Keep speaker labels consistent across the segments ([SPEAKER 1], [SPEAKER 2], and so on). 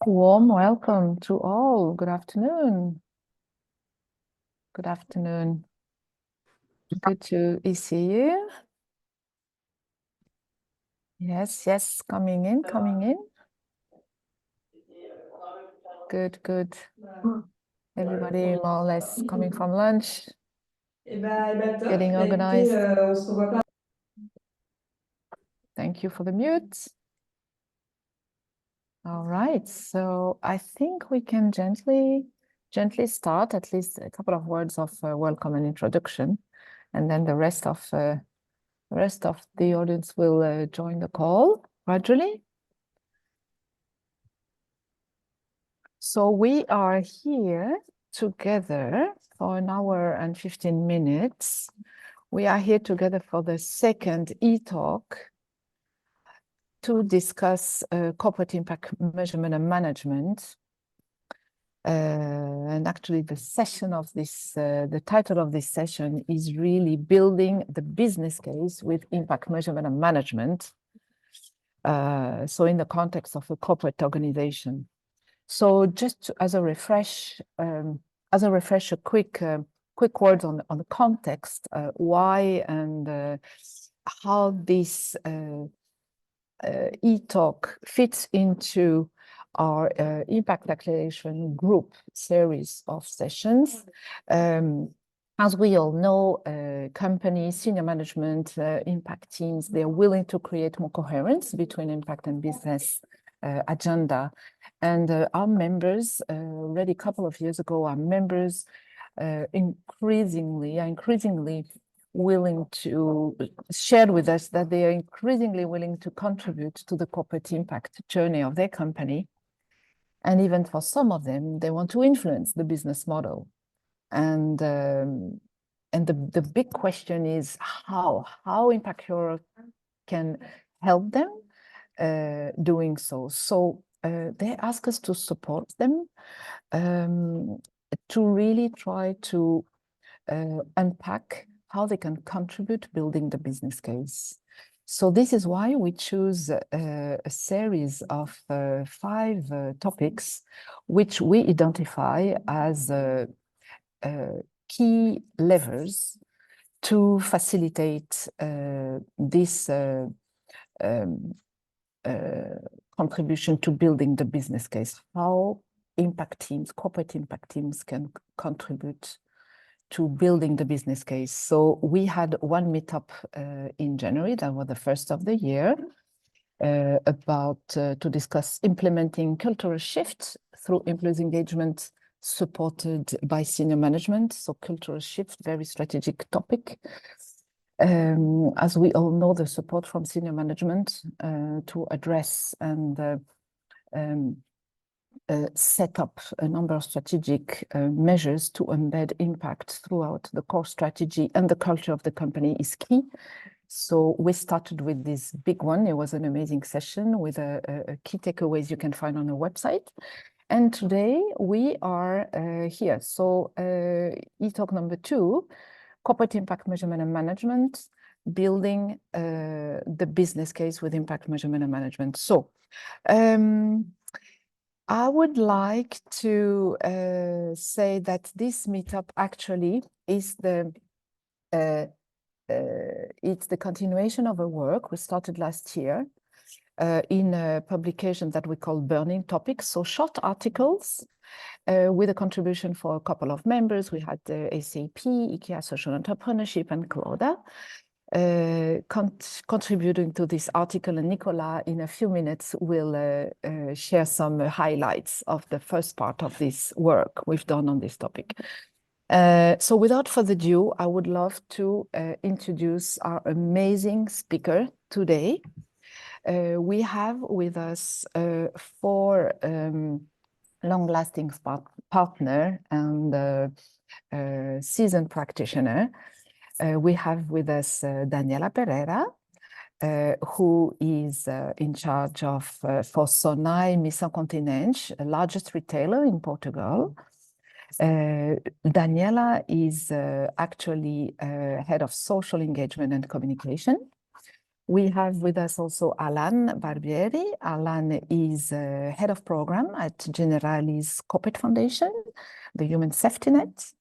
[SPEAKER 1] Warm welcome to all. Good afternoon. Good afternoon. Good to see you. Yes, coming in. Good. Everybody more or less coming from lunch,
[SPEAKER 2] Top.
[SPEAKER 1] getting
[SPEAKER 2] Écoutez,
[SPEAKER 1] organized.
[SPEAKER 2] on se revoit pas.
[SPEAKER 1] Thank you for the mute. All right, so I think we can gently start, at least a couple of words of welcome and introduction, and then the rest of the audience will join the call gradually. So we are here together for an hour and 15 minutes. We are here together for the second e-talk to discuss corporate impact measurement and management. And actually the session of this, the title of this session is really building the business case with impact measurement and management. So in the context of a corporate organization. So just as a refresh, quick words on the context, why and how this e-talk fits into our impact acceleration group series of sessions. As we all know, companies, senior management, impact teams, they're willing to create more coherence between impact and business agenda. And our members, already a couple of years ago, our members are increasingly willing to share with us that they are increasingly willing to contribute to the corporate impact journey of their company. And even for some of them, they want to influence the business model. And the big question is how Impact Europe can help them doing so. So they ask us to support them, to really try to unpack how they can contribute building the business case. So this is why we choose a series of 5 topics, which we identify as key levers to facilitate this contribution to building the business case, how impact teams, corporate impact teams can contribute to building the business case. So we had one meetup in January, that was the first of the year, to discuss implementing cultural shift through employees engagement supported by senior management. So cultural shift, very strategic topic. As we all know, the support from senior management to address and set up a number of strategic measures to embed impact throughout the core strategy and the culture of the company is key. So we started with this big one. It was an amazing session with a key takeaways you can find on the website. And today we are here. So e-talk number 2, corporate impact measurement and management, building the business case with impact measurement and management. So I would like to say that this meetup actually is it's the continuation of a work we started last year in a publication that we call Burning Topics, so short articles with a contribution for a couple of members. We had SAP, IKEA Social Entrepreneurship, and Cloda contributing to this article, and Nicola in a few minutes will share some highlights of the first part of this work we've done on this topic. So without further ado, I would love to introduce our amazing speaker today. We have with us 4 long-lasting partner and seasoned practitioner. We have with us Daniela Pereira, who is in charge of for Sonai Missão Continente, the largest retailer in Portugal. Daniela is actually head of social engagement and communication. We have with us also Alan Barbieri. Alan is head of program at Generali's Corporate Foundation, the Human Safety Net.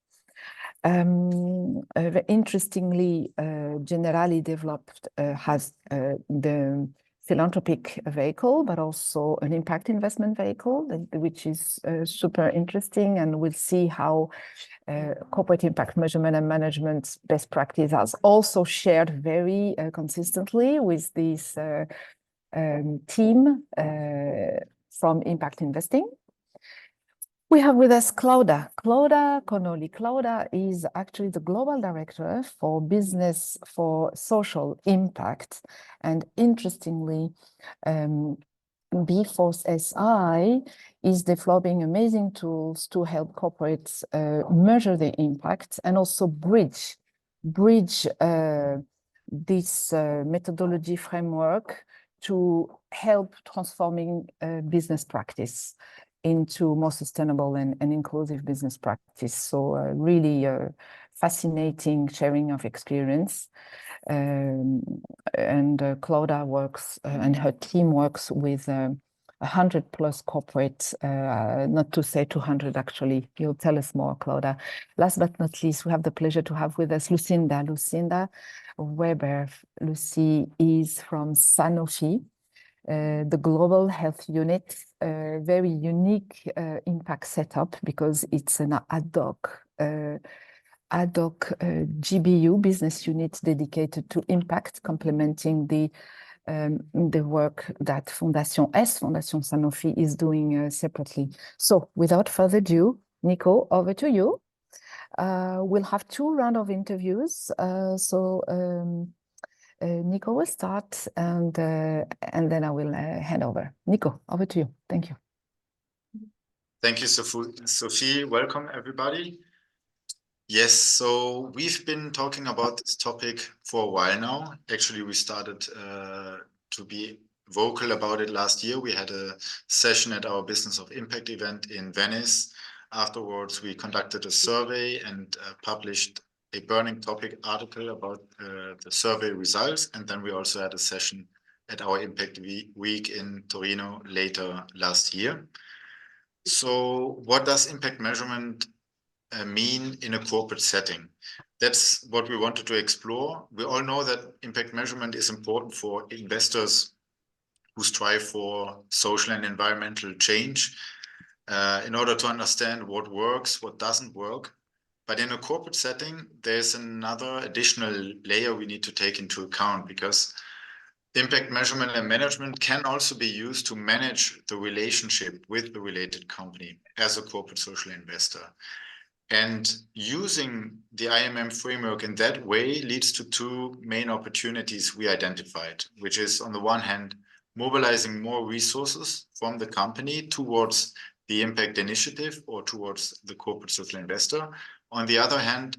[SPEAKER 1] Interestingly, Generali developed, has the philanthropic vehicle, but also an impact investment vehicle, which is super interesting. And we'll see how corporate impact measurement and management best practice has also shared very consistently with this team from Impact Investing. We have with us Claudia Connolly. Claudia is actually the Global Director for Business for Social Impact. And interestingly, B-Force SI is developing amazing tools to help corporates measure the impact and also bridge this methodology framework to help transforming business practice into more sustainable and inclusive business practice. So really fascinating sharing of experience. Claudia works and her team works with 100 plus corporates, not to say 200 actually. You'll tell us more, Claudia. Last but not least, we have the pleasure to have with us Lucinda Weber. Lucy is from Sanofi, the Global Health Unit, very unique impact setup because it's an ad hoc GBU business unit dedicated to impact, complementing the work that Fondation Sanofi is doing separately. So without further ado, Nico, over to you. We'll have 2 rounds of interviews. Nico will start and then I will hand over. Nico, over to you. Thank you.
[SPEAKER 3] Thank you, Sophie. Welcome, everybody. Yes, so we've been talking about this topic for a while now. Actually, we started to be vocal about it last year. We had a session at our Business of Impact event in Venice. Afterwards, we conducted a survey and published a burning topic article about the survey results. And then we also had a session at our Impact Week in Torino later last year. So what does impact measurement mean in a corporate setting? That's what we wanted to explore. We all know that impact measurement is important for investors who strive for social and environmental change in order to understand what works, what doesn't work. But in a corporate setting, there's another additional layer we need to take into account, because impact measurement and management can also be used to manage the relationship with the related company as a corporate social investor. And using the IMM framework in that way leads to 2 main opportunities we identified, which is on the one hand, mobilizing more resources from the company towards the impact initiative or towards the corporate social investor. On the other hand,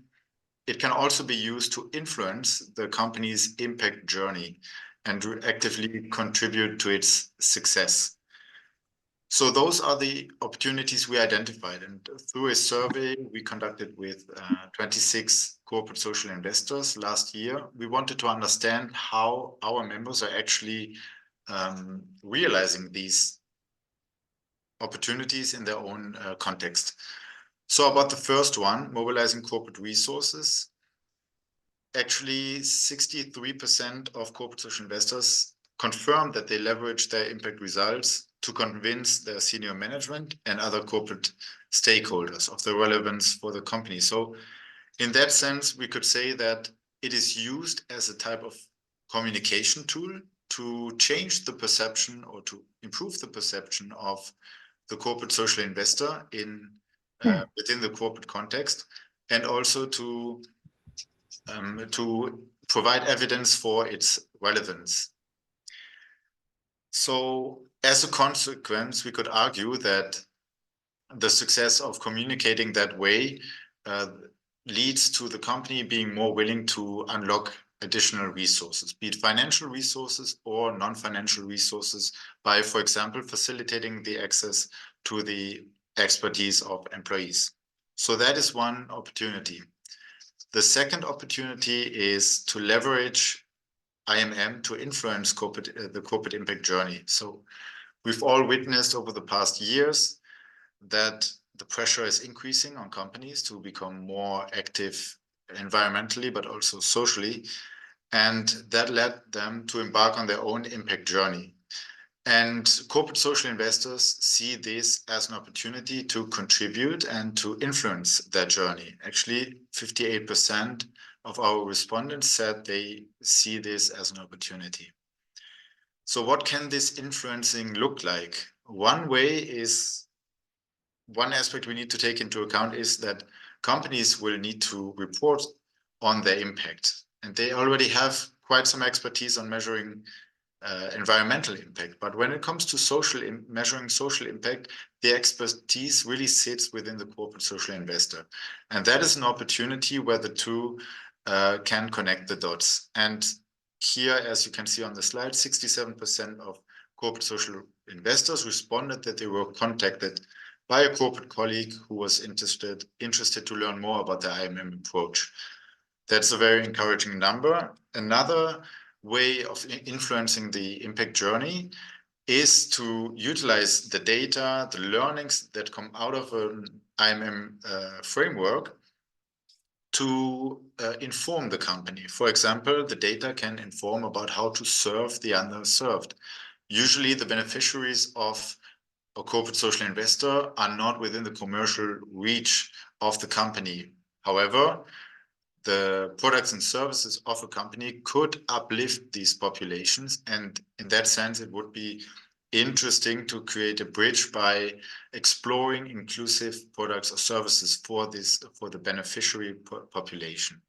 [SPEAKER 3] it can also be used to influence the company's impact journey and to actively contribute to its success. So those are the opportunities we identified. And through a survey we conducted with 26 corporate social investors last year, we wanted to understand how our members are actually realizing these opportunities in their own context. So about the first one, mobilizing corporate resources, actually 63% of corporate social investors confirmed that they leverage their impact results to convince their senior management and other corporate stakeholders of the relevance for the company. So in that sense, we could say that it is used as a type of communication tool to change the perception or to improve the perception of the corporate social investor in within the corporate context, and also to provide evidence for its relevance. So as a consequence, we could argue that the success of communicating that way leads to the company being more willing to unlock additional resources, be it financial resources or non-financial resources, by, for example, facilitating the access to the expertise of employees. So that is one opportunity. The second opportunity is to leverage IMM to influence the corporate impact journey. So we've all witnessed over the past years that the pressure is increasing on companies to become more active environmentally, but also socially. And that led them to embark on their own impact journey. And corporate social investors see this as an opportunity to contribute and to influence their journey. Actually, 58% of our respondents said they see this as an opportunity. So what can this influencing look like? One aspect we need to take into account is that companies will need to report on their impact. And they already have quite some expertise on measuring environmental impact. But when it comes to measuring social impact, the expertise really sits within the corporate social investor. And that is an opportunity where the two can connect the dots. And here, as you can see on the slide, 67% of corporate social investors responded that they were contacted by a corporate colleague who was interested to learn more about the IMM approach. That's a very encouraging number. Another way of influencing the impact journey is to utilize the data, the learnings that come out of an IMM framework to inform the company. For example, the data can inform about how to serve the underserved. Usually the beneficiaries of a corporate social investor are not within the commercial reach of the company. However, the products and services of a company could uplift these populations. And in that sense, it would be interesting to create a bridge by exploring inclusive products or services for the beneficiary population.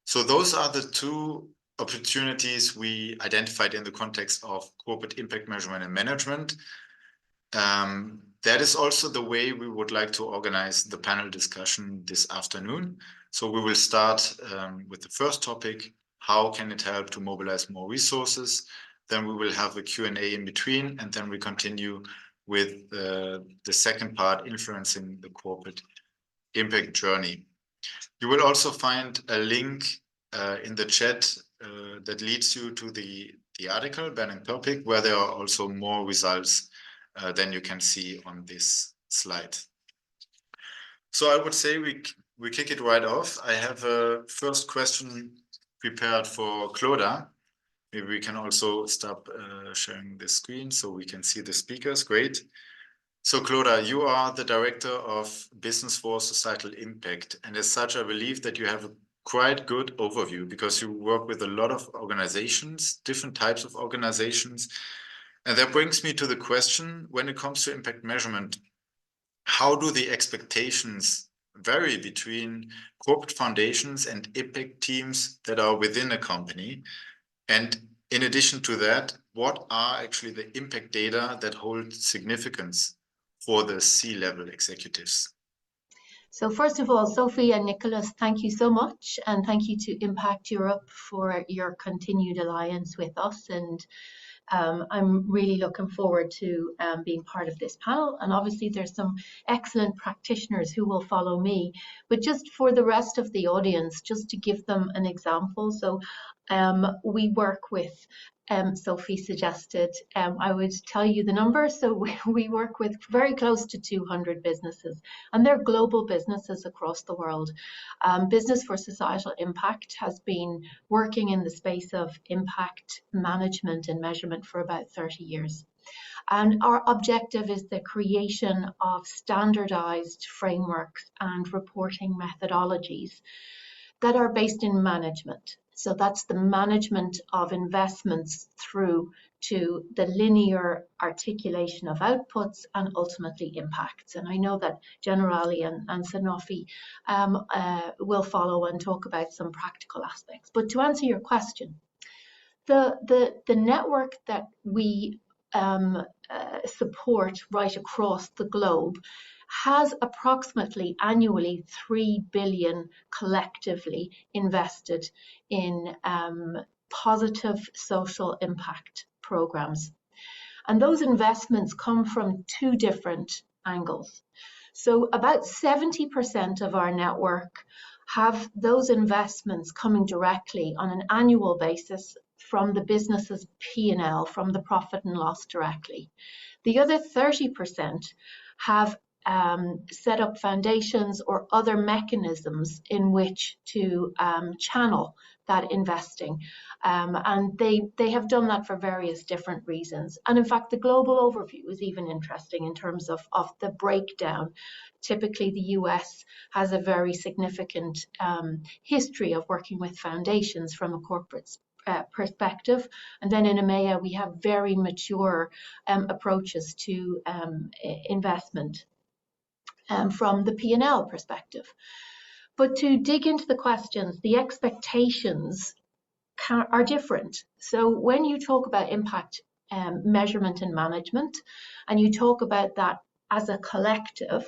[SPEAKER 3] So those are the two opportunities we identified in the context of corporate impact measurement and management. That is also the way we would like to organize the panel discussion this afternoon. So we will start with the first topic, how can it help to mobilize more resources? Then we will have a Q&A in between, and then we continue with the second part, influencing the corporate impact journey. You will also find a link in the chat that leads you to the article, Banning Topic, where there are also more results than you can see on this slide. So I would say we kick it right off. I have a first question prepared for Clodagh. Maybe we can also stop sharing the screen so we can see the speakers. Great. So Clodagh, you are the Director of Business for Societal Impact. And as such, I believe that you have a quite good overview because you work with a lot of organizations, different types of organizations. And that brings me to the question, when it comes to impact measurement, how do the expectations vary between corporate foundations and impact teams that are within a company? And in addition to that, what are actually the impact data that hold significance for the C-level executives?
[SPEAKER 4] So first of all, Sophie and Nicholas, thank you so much. And thank you to Impact Europe for your continued alliance with us. And I'm really looking forward to being part of this panel. And obviously there's some excellent practitioners who will follow me. But just for the rest of the audience, just to give them an example. So we work with, Sophie suggested, I would tell you the number. So we work with very close to 200 businesses, and they're global businesses across the world. Business for Societal Impact has been working in the space of impact management and measurement for about 30 years. And our objective is the creation of standardized frameworks and reporting methodologies that are based in management. So that's the management of investments through to the linear articulation of outputs and ultimately impacts. And I know that Generali and Sanofi will follow and talk about some practical aspects. But to answer your question, the network that we support right across the globe has approximately annually 3 billion collectively invested in positive social impact programs. And those investments come from two different angles. So about 70% of our network have those investments coming directly on an annual basis from the business's P&L, from the profit and loss directly. The other 30% have set up foundations or other mechanisms in which to channel that investing. And they have done that for various different reasons. And in fact, the global overview is even interesting in terms of the breakdown. Typically, the US has a very significant history of working with foundations from a corporate perspective. And then in EMEA, we have very mature approaches to investment from the P&L perspective. But to dig into the questions, the expectations are different. So when you talk about impact measurement and management, and you talk about that as a collective,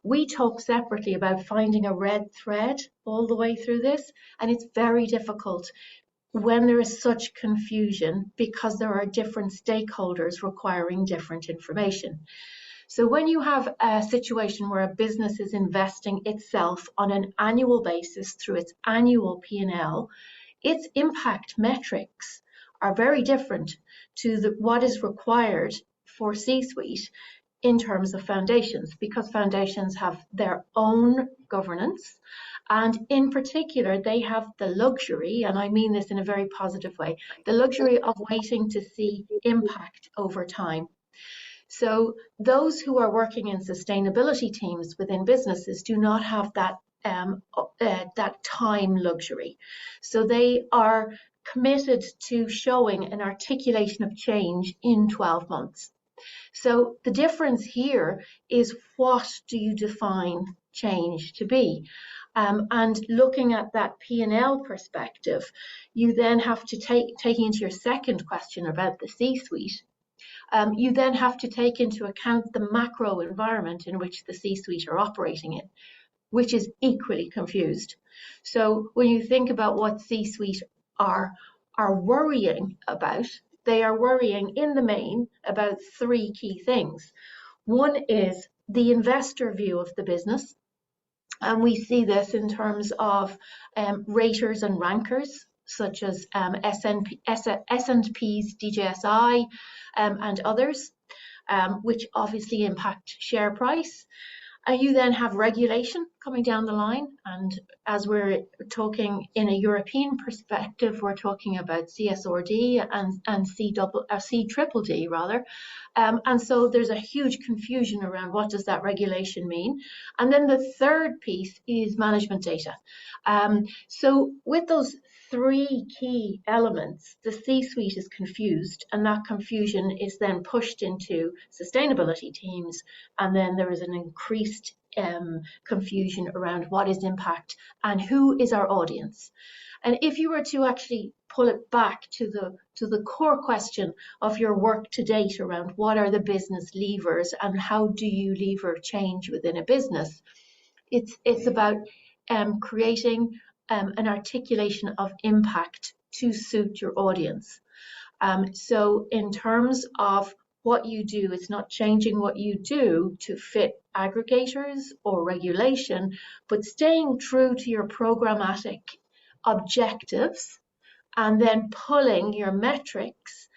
[SPEAKER 4] we talk separately about finding a red thread all the way through this, and it's very difficult when there is such confusion because there are different stakeholders requiring different information. So when you have a situation where a business is investing itself on an annual basis through its annual P&L, its impact metrics are very different to what is required for C-suite in terms of foundations, because foundations have their own governance. And in particular, they have the luxury, and I mean this in a very positive way, the luxury of waiting to see impact over time. So those who are working in sustainability teams within businesses do not have that that time luxury. So they are committed to showing an articulation of change in 12 months. So the difference here is, what do you define change to be? And looking at that P&L perspective, you then have to taking into your second question about the C-suite, you then have to take into account the macro environment in which the C-suite are operating in, which is equally confused. So when you think about what C-suite are worrying about, they are worrying in the main about three key things. One is the investor view of the business. And we see this in terms of raters and rankers, such as S&P's DJSI and others, which obviously impact share price. You then have regulation coming down the line, and as we're talking in a European perspective, we're talking about CSRD and CDDD rather, and so there's a huge confusion around what does that regulation mean. And then the third piece is management data. So with those three key elements, the C-suite is confused, and that confusion is then pushed into sustainability teams, and then there is an increased confusion around what is impact and who is our audience. And if you were to actually pull it back to the core question of your work to date around what are the business levers and how do you lever change within a business, it's about creating an articulation of impact to suit your audience. So in terms of what you do, it's not changing what you do to fit aggregators or regulation, but staying true to your programmatic objectives and then pulling your metrics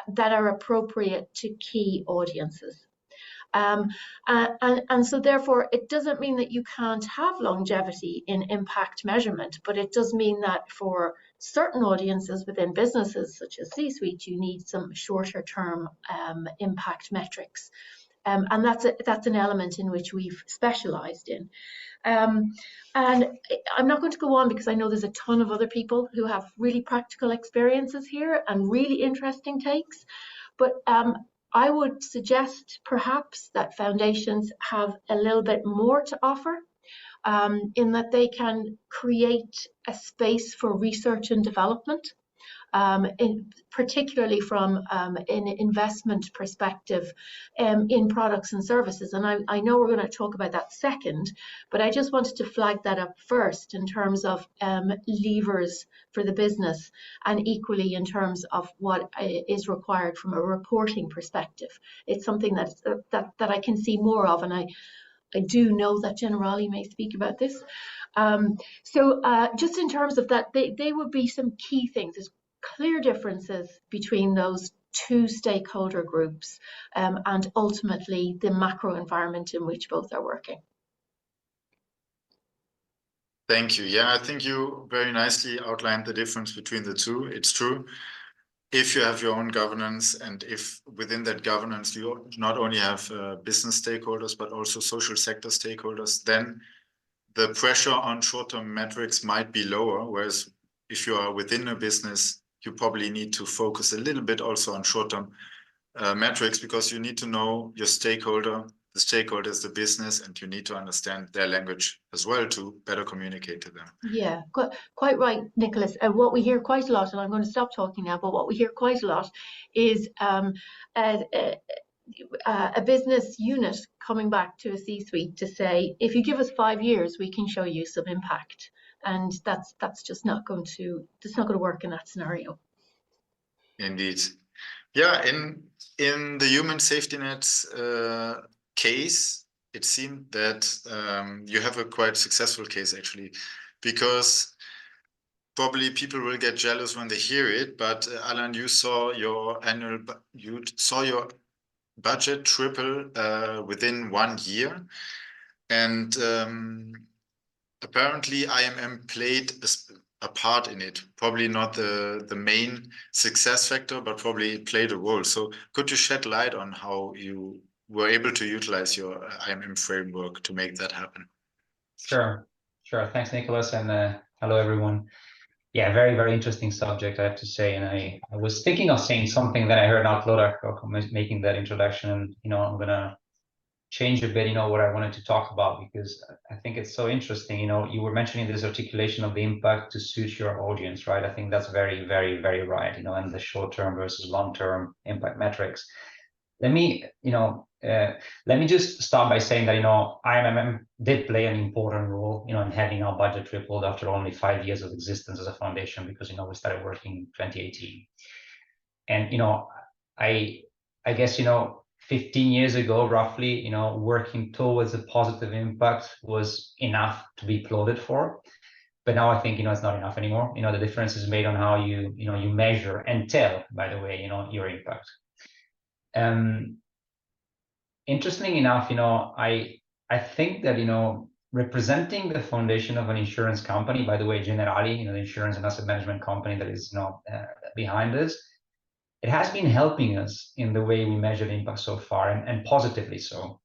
[SPEAKER 4] that are appropriate to key audiences. And so therefore, it doesn't mean that you can't have longevity in impact measurement, but it does mean that for certain audiences within businesses such as C-suite, you need some shorter term impact metrics. And that's an element in which we've specialized in. And I'm not going to go on because I know there's a ton of other people who have really practical experiences here and really interesting takes. But I would suggest perhaps that foundations have a little bit more to offer in that they can create a space for research and development, particularly from an investment perspective in products and services. And I know we're going to talk about that second, but I just wanted to flag that up first in terms of levers for the business, and equally in terms of what is required from a reporting perspective. It's something that I can see more of, and I do know that Generali may speak about this. So just in terms of that, they would be some key things. There's clear differences between those two stakeholder groups and ultimately the macro environment in which both are working.
[SPEAKER 3] Thank you. Yeah, I think you very nicely outlined the difference between the two. It's true. If you have your own governance, and if within that governance you not only have business stakeholders, but also social sector stakeholders, then the pressure on short-term metrics might be lower. Whereas if you are within a business, you probably need to focus a little bit also on short-term metrics, because you need to know your stakeholder, the stakeholder is the business, and you need to understand their language as well to better communicate to them.
[SPEAKER 4] Yeah, quite right, Nicholas. What we hear quite a lot, and I'm going to stop talking now, but what we hear quite a lot is a business unit coming back to a C-suite to say, if you give us 5 years, we can show you some impact. And that's just not going to work in that scenario.
[SPEAKER 3] Indeed. Yeah, in the Human Safety Nets case, it seemed that you have a quite successful case actually, because probably people will get jealous when they hear it, but Alan, you saw your budget triple within 1 year, and apparently IMM played a part in it. Probably not the main success factor, but probably it played a role. So could you shed light on how you were able to utilize your IMM framework to make that happen?
[SPEAKER 5] Sure. Thanks, Nicholas, and hello, everyone. Yeah, very, very interesting subject, I have to say. And I was thinking of saying something that I heard now Claude making that introduction, and I'm gonna change a bit, what I wanted to talk about, because I think it's so interesting. You were mentioning this articulation of the impact to suit your audience, right? I think that's very, very, very right, and the short-term versus long-term impact metrics. Let me just start by saying that, IMM did play an important role, in having our budget tripled after only 5 years of existence as a foundation, because, we started working in 2018. And, I guess, 15 years ago, roughly, working towards a positive impact was enough to be applauded for. But now I think, it's not enough anymore. The difference is made on how you measure and tell, by the way, your impact. Interestingly enough, I think that, representing the foundation of an insurance company, by the way, Generali, the insurance and asset management company that is, behind this, it has been helping us in the way we measure impact so far, and positively so.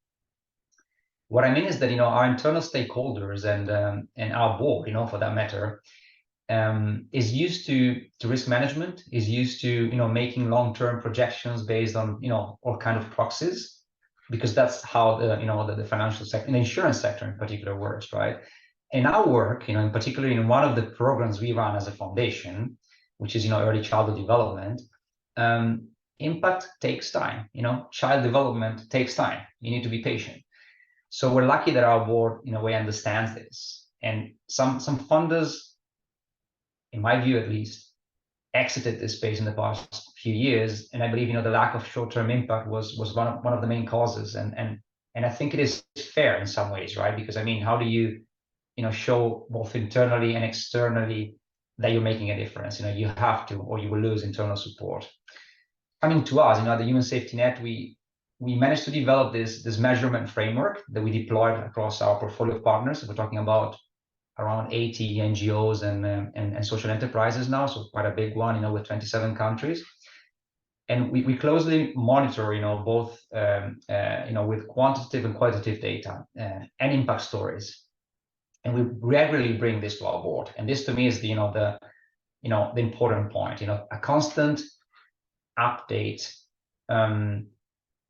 [SPEAKER 5] What I mean is that, our internal stakeholders and our board, for that matter, is used to risk management, is used to making long-term projections based on all kind of proxies, because that's how the financial sector, the insurance sector in particular, works, right? And our work, in particular in one of the programs we run as a foundation, which is early childhood development, impact takes time. Child development takes time. You need to be patient. So we're lucky that our board, in a way, understands this. And some funders, in my view at least, exited this space in the past few years, and I believe the lack of short-term impact was one of the main causes. And I think it is fair in some ways, right? Because I mean, how do you show both internally and externally that you're making a difference? You have to, or you will lose internal support. Coming to us, the Human Safety Net, we managed to develop this measurement framework that we deployed across our portfolio of partners. We're talking about around 80 NGOs and social enterprises now, so quite a big one, with 27 countries. And we closely monitor, both, with quantitative and qualitative data and impact stories. And we regularly bring this to our board. And this to me is the important point, a constant update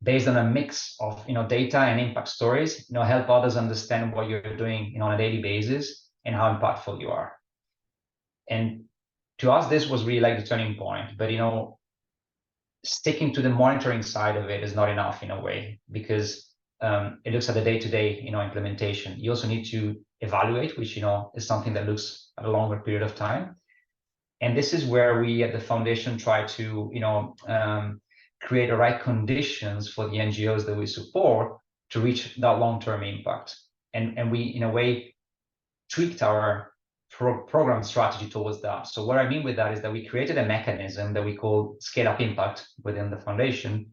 [SPEAKER 5] based on a mix of, data and impact stories, help others understand what you're doing, on a daily basis, and how impactful you are. And to us, this was really like the turning point. But sticking to the monitoring side of it is not enough in a way, because it looks at the day-to-day implementation. You also need to evaluate, which is something that looks at a longer period of time. And this is where we at the foundation try to create the right conditions for the NGOs that we support to reach that long-term impact. And we, in a way, tweaked our program strategy towards that. So what I mean with that is that we created a mechanism that we call Scale Up Impact within the foundation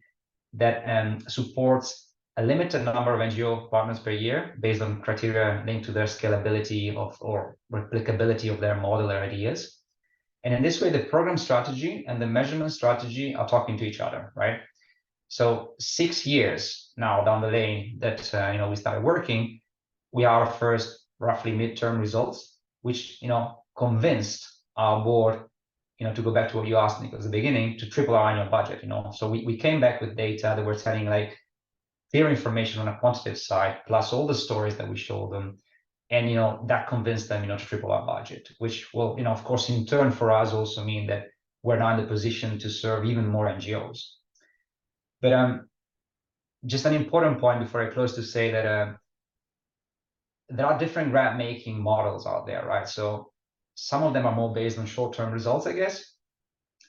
[SPEAKER 5] that supports a limited number of NGO partners per year based on criteria linked to their scalability or replicability of their model or ideas. And in this way, the program strategy and the measurement strategy are talking to each other, right? So 6 years now down the lane that we started working, we are our first roughly midterm results, which convinced our board, to go back to what you asked, Nick, at the beginning, to triple our annual budget. So we came back with data that were telling like clear information on a quantitative side, plus all the stories that we showed them, and that convinced them to triple our budget, which will of course in turn for us also mean that we're now in the position to serve even more NGOs. But just an important point before I close to say that there are different grant making models out there, right? So some of them are more based on short-term results, I guess.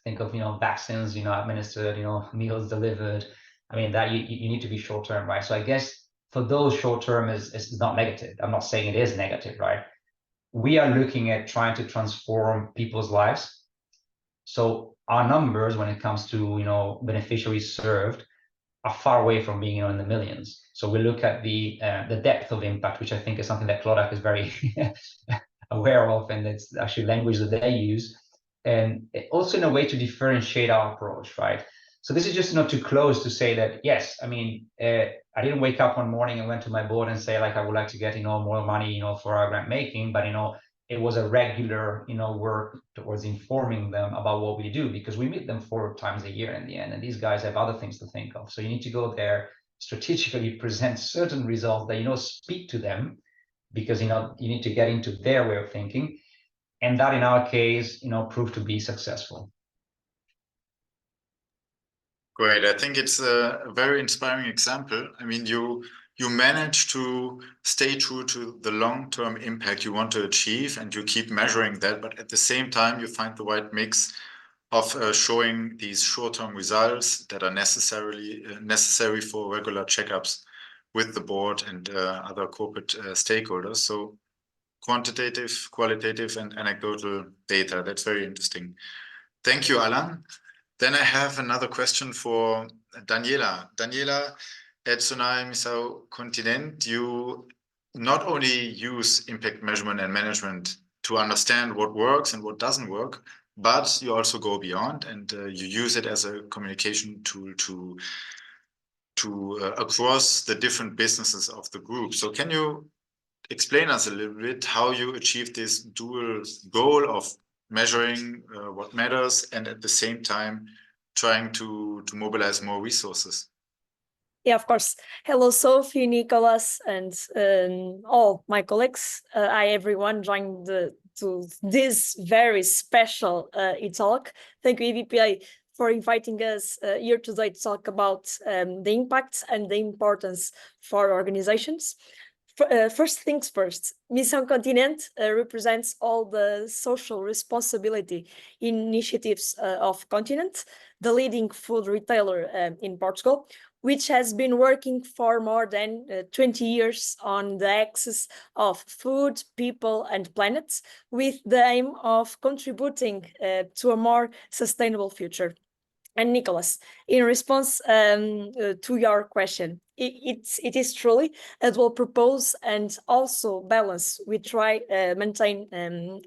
[SPEAKER 5] Think of vaccines administered, meals delivered. I mean, that you need to be short-term, right? So I guess for those short-term is not negative. I'm not saying it is negative, right? We are looking at trying to transform people's lives. So our numbers when it comes to beneficiaries served are far away from being in the millions. So we look at the depth of impact, which I think is something that Clodagh is very aware of, and it's actually language that they use, and also in a way to differentiate our approach, right? So this is just not too close to say that, yes, I mean, I didn't wake up one morning and went to my board and say like, I would like to get, more money, for our grant making, but, it was a regular, work towards informing them about what we do, because we meet them 4 times a year in the end, and these guys have other things to think of. So you need to go there, strategically present certain results that, speak to them, because, you need to get into their way of thinking. And that in our case, proved to be successful.
[SPEAKER 3] Great. I think it's a very inspiring example. I mean, you manage to stay true to the long-term impact you want to achieve, and you keep measuring that, but at the same time, you find the right mix of showing these short-term results that are necessary for regular checkups with the board and other corporate stakeholders. So quantitative, qualitative, and anecdotal data. That's very interesting. Thank you, Alan. Then I have another question for Daniela. Daniela, at Tsunami Continent, you not only use impact measurement and management to understand what works and what doesn't work, but you also go beyond, and you use it as a communication tool to across the different businesses of the group. So can you explain us a little bit how you achieve this dual goal of measuring what matters and at the same time trying to mobilize more resources?
[SPEAKER 6] Yeah, of course. Hello, Sophie, Nicholas, and all my colleagues. Hi, everyone joined to this very special e-talk. Thank you, EVPA, for inviting us here today to talk about the impact and the importance for organizations. First things first, Missão Continente represents all the social responsibility initiatives of Continent, the leading food retailer in Portugal, which has been working for more than 20 years on the axis of food, people, and planet, with the aim of contributing to a more sustainable future. And Nicholas, in response to your question, it is truly a dual purpose and also balance we try maintain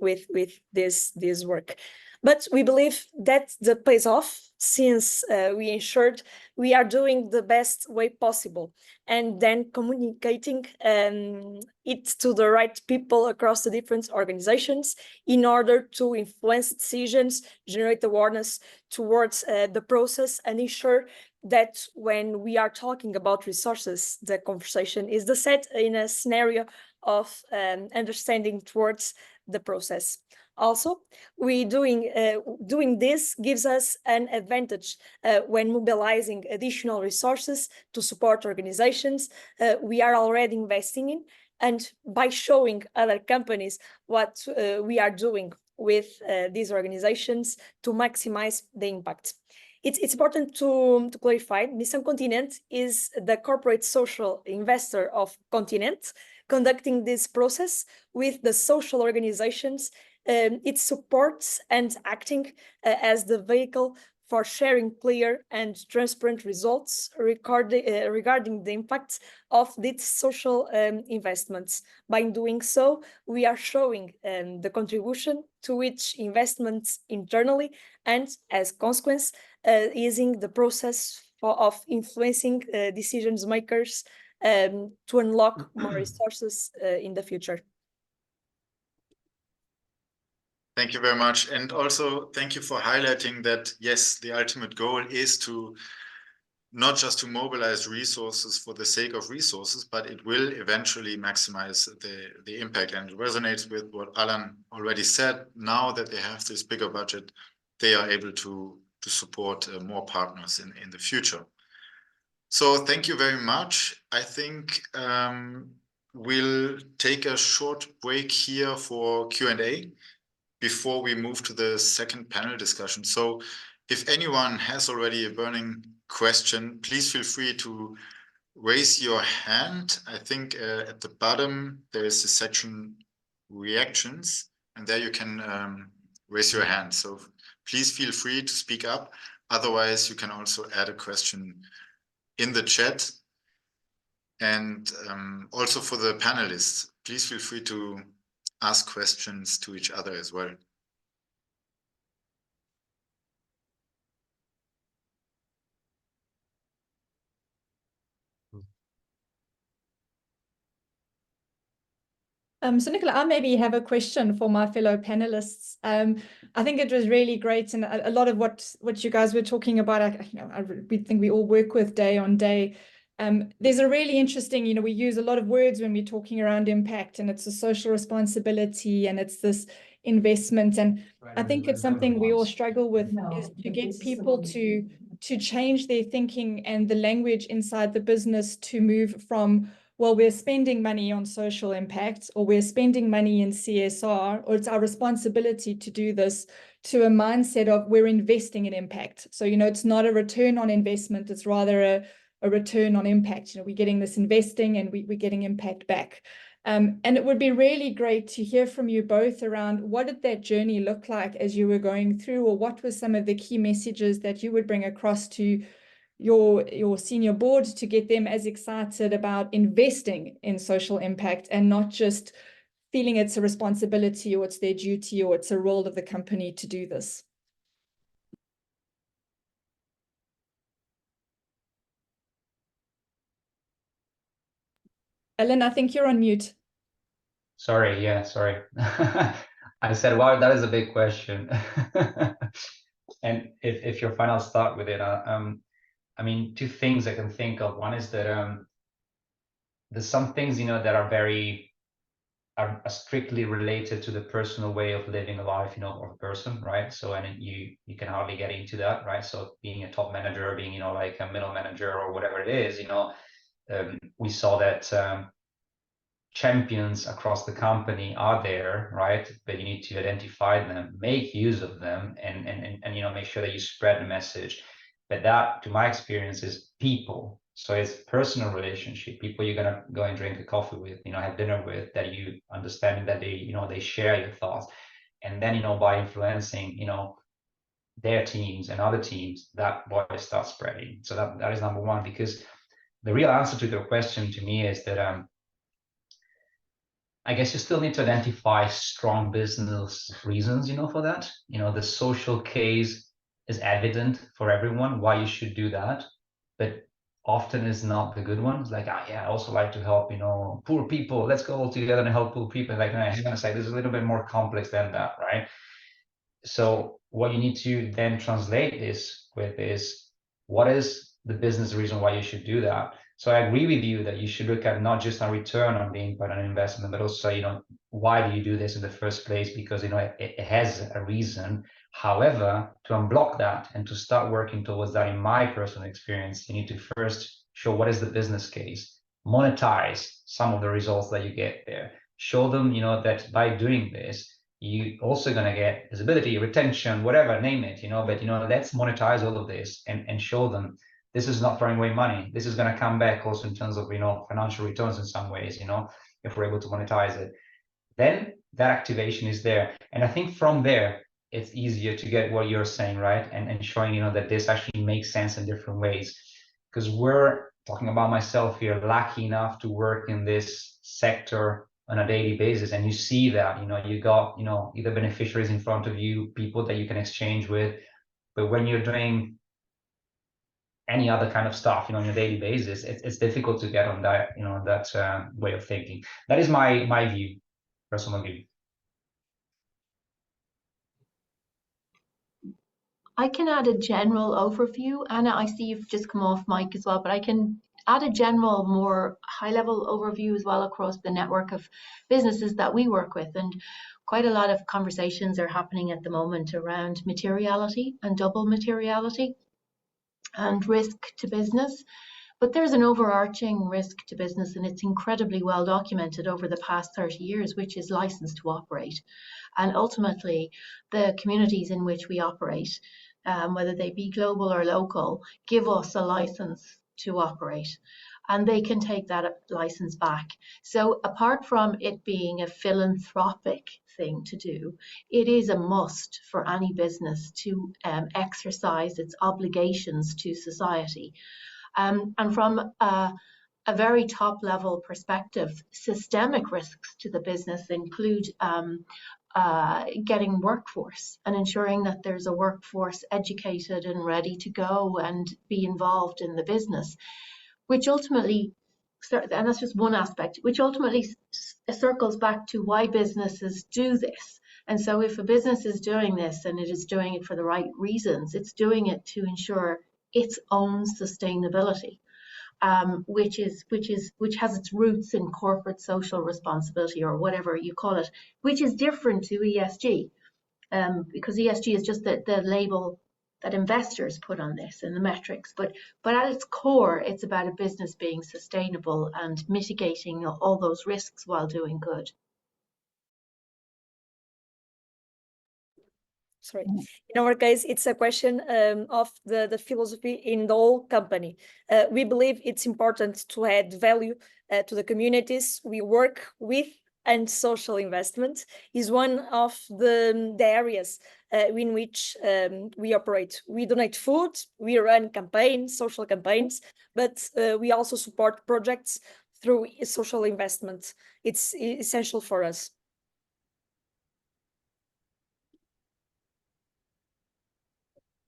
[SPEAKER 6] with this work. But we believe that the pays off, since we ensured we are doing the best way possible and then communicating it to the right people across the different organizations in order to influence decisions, generate awareness towards the process, and ensure that when we are talking about resources, the conversation is set in a scenario of understanding towards the process. Also, doing this gives us an advantage when mobilizing additional resources to support organizations we are already investing in, and by showing other companies what we are doing with these organizations to maximize the impact. It's important to clarify, Missão Continente is the corporate social investor of Continent, conducting this process with the social organizations. It supports and acting as the vehicle for sharing clear and transparent results regarding the impact of these social investments. By doing so, we are showing the contribution to each investment internally, and as consequence, easing the process of influencing decision makers to unlock more resources in the future.
[SPEAKER 3] Thank you very much. And also thank you for highlighting that, yes, the ultimate goal is to not just to mobilize resources for the sake of resources, but it will eventually maximize the impact. And it resonates with what Alan already said. Now that they have this bigger budget, they are able to support more partners in the future. So thank you very much. I think we'll take a short break here for Q&A before we move to the second panel discussion. So if anyone has already a burning question, please feel free to raise your hand. I think at the bottom, there is a section reactions, and there you can raise your hand. So please feel free to speak up. Otherwise, you can also add a question in the chat. And also for the panelists, please feel free to ask questions to each other as well.
[SPEAKER 2] So Nicola, I maybe have a question for my fellow panelists. I think it was really great, and a lot of what you guys were talking about, we think we all work with day on day. There's a really interesting, we use a lot of words when we're talking around impact, and it's a social responsibility, and it's this investment. And I think it's something we all struggle with, is to get people to change their thinking and the language inside the business to move from, well, we're spending money on social impact, or we're spending money in CSR, or it's our responsibility to do this, to a mindset of we're investing in impact. So, it's not a return on investment, it's rather a return on impact. We're getting this investing and we're getting impact back. And it would be really great to hear from you both around what did that journey look like as you were going through, or what were some of the key messages that you would bring across to your senior board to get them as excited about investing in social impact and not just feeling it's a responsibility or it's their duty or it's a role of the company to do this. Ellen, I think you're on mute.
[SPEAKER 5] Sorry, sorry. I said, wow, that is a big question. And if you're fine, I'll start with it. I mean, two things I can think of. One is that there's some things, that are strictly related to the personal way of living a life, of a person, right? So, and you can hardly get into that, right? So being a top manager, being, like a middle manager or whatever it is, we saw that champions across the company are there, right? But you need to identify them, make use of them, and make sure that you spread the message. But that, to my experience, is people. So it's personal relationship, people you're gonna go and drink a coffee with, have dinner with, that you understand that they share your thoughts, and then by influencing their teams and other teams, that voice starts spreading. So that is number one, because the real answer to your question to me is that I guess you still need to identify strong business reasons, for that. The social case is evident for everyone why you should do that, but often is not the good ones. Like, I also like to help, poor people. Let's go all together and help poor people. Like, I'm gonna say this is a little bit more complex than that, right? So what you need to then translate this with is, what is the business reason why you should do that? So I agree with you that you should look at not just a return on the input and investment, but also, why do you do this in the first place? Because, it has a reason. However, to unblock that and to start working towards that, in my personal experience, you need to first show what is the business case, monetize some of the results that you get there, show them, that by doing this, you also going to get visibility, retention, whatever, name it, but, let's monetize all of this and show them this is not throwing away money. This is going to come back also in terms of, financial returns in some ways, if we're able to monetize it, then that activation is there. And I think from there, it's easier to get what you're saying, right? And showing, that this actually makes sense in different ways. Because we're talking about myself here, lucky enough to work in this sector on a daily basis. And you see that, you got, either beneficiaries in front of you, people that you can exchange with. But when you're doing any other kind of stuff, on a daily basis, it's difficult to get on that, that way of thinking. That is my view, personal view.
[SPEAKER 4] I can add a general overview. Anna, I see you've just come off mic as well, but I can add a general, more high-level overview as well across the network of businesses that we work with. And quite a lot of conversations are happening at the moment around materiality and double materiality and risk to business. But there's an overarching risk to business, and it's incredibly well documented over the past 30 years, which is license to operate. And ultimately, the communities in which we operate, whether they be global or local, give us a license to operate, and they can take that license back. So apart from it being a philanthropic thing to do, it is a must for any business to exercise its obligations to society. And from a very top level perspective, systemic risks to the business include getting workforce and ensuring that there's a workforce educated and ready to go and be involved in the business, which ultimately, and that's just one aspect, which ultimately circles back to why businesses do this. And so if a business is doing this and it is doing it for the right reasons, it's doing it to ensure its own sustainability, which has its roots in corporate social responsibility, or whatever you call it, which is different to ESG, because ESG is just the label that investors put on this and the metrics. But at its core, it's about a business being sustainable and mitigating all those risks while doing good.
[SPEAKER 6] Sorry. In our case, it's a question of the philosophy in the whole company. We believe it's important to add value to the communities we work with, and social investment is one of the areas in which we operate. We donate food, we run campaigns, social campaigns, but we also support projects through social investment. It's essential for us.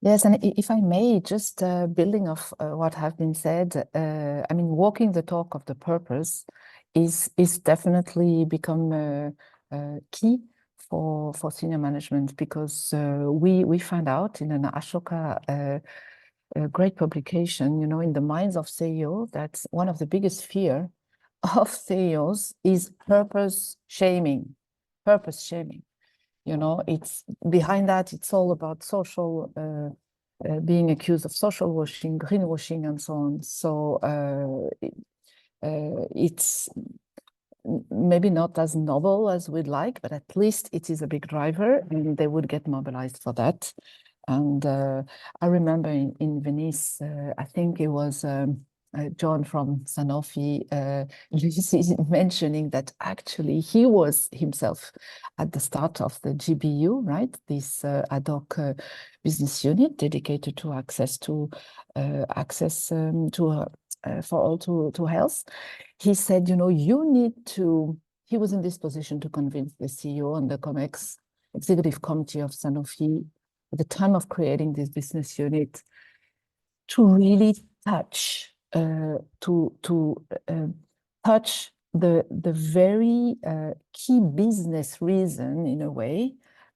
[SPEAKER 1] Yes, and if I may, just building off what have been said, I mean, walking the talk of the purpose is definitely become key for senior management, because we found out in an Ashoka a great publication, in the minds of CEO, that one of the biggest fear of CEOs is purpose shaming. It's behind that, it's all about social, being accused of social washing, greenwashing, and so on. So it's maybe not as novel as we'd like, but at least it is a big driver, and they would get mobilized for that. And I remember in Venice, I think it was John from Sanofi mentioning that actually he was himself at the start of the GBU, right? This ad hoc business unit dedicated to access for all to health. He said, you need to, he was in this position to convince the CEO and the COMEX executive committee of Sanofi at the time of creating this business unit to really touch touch the very key business reason, in a way,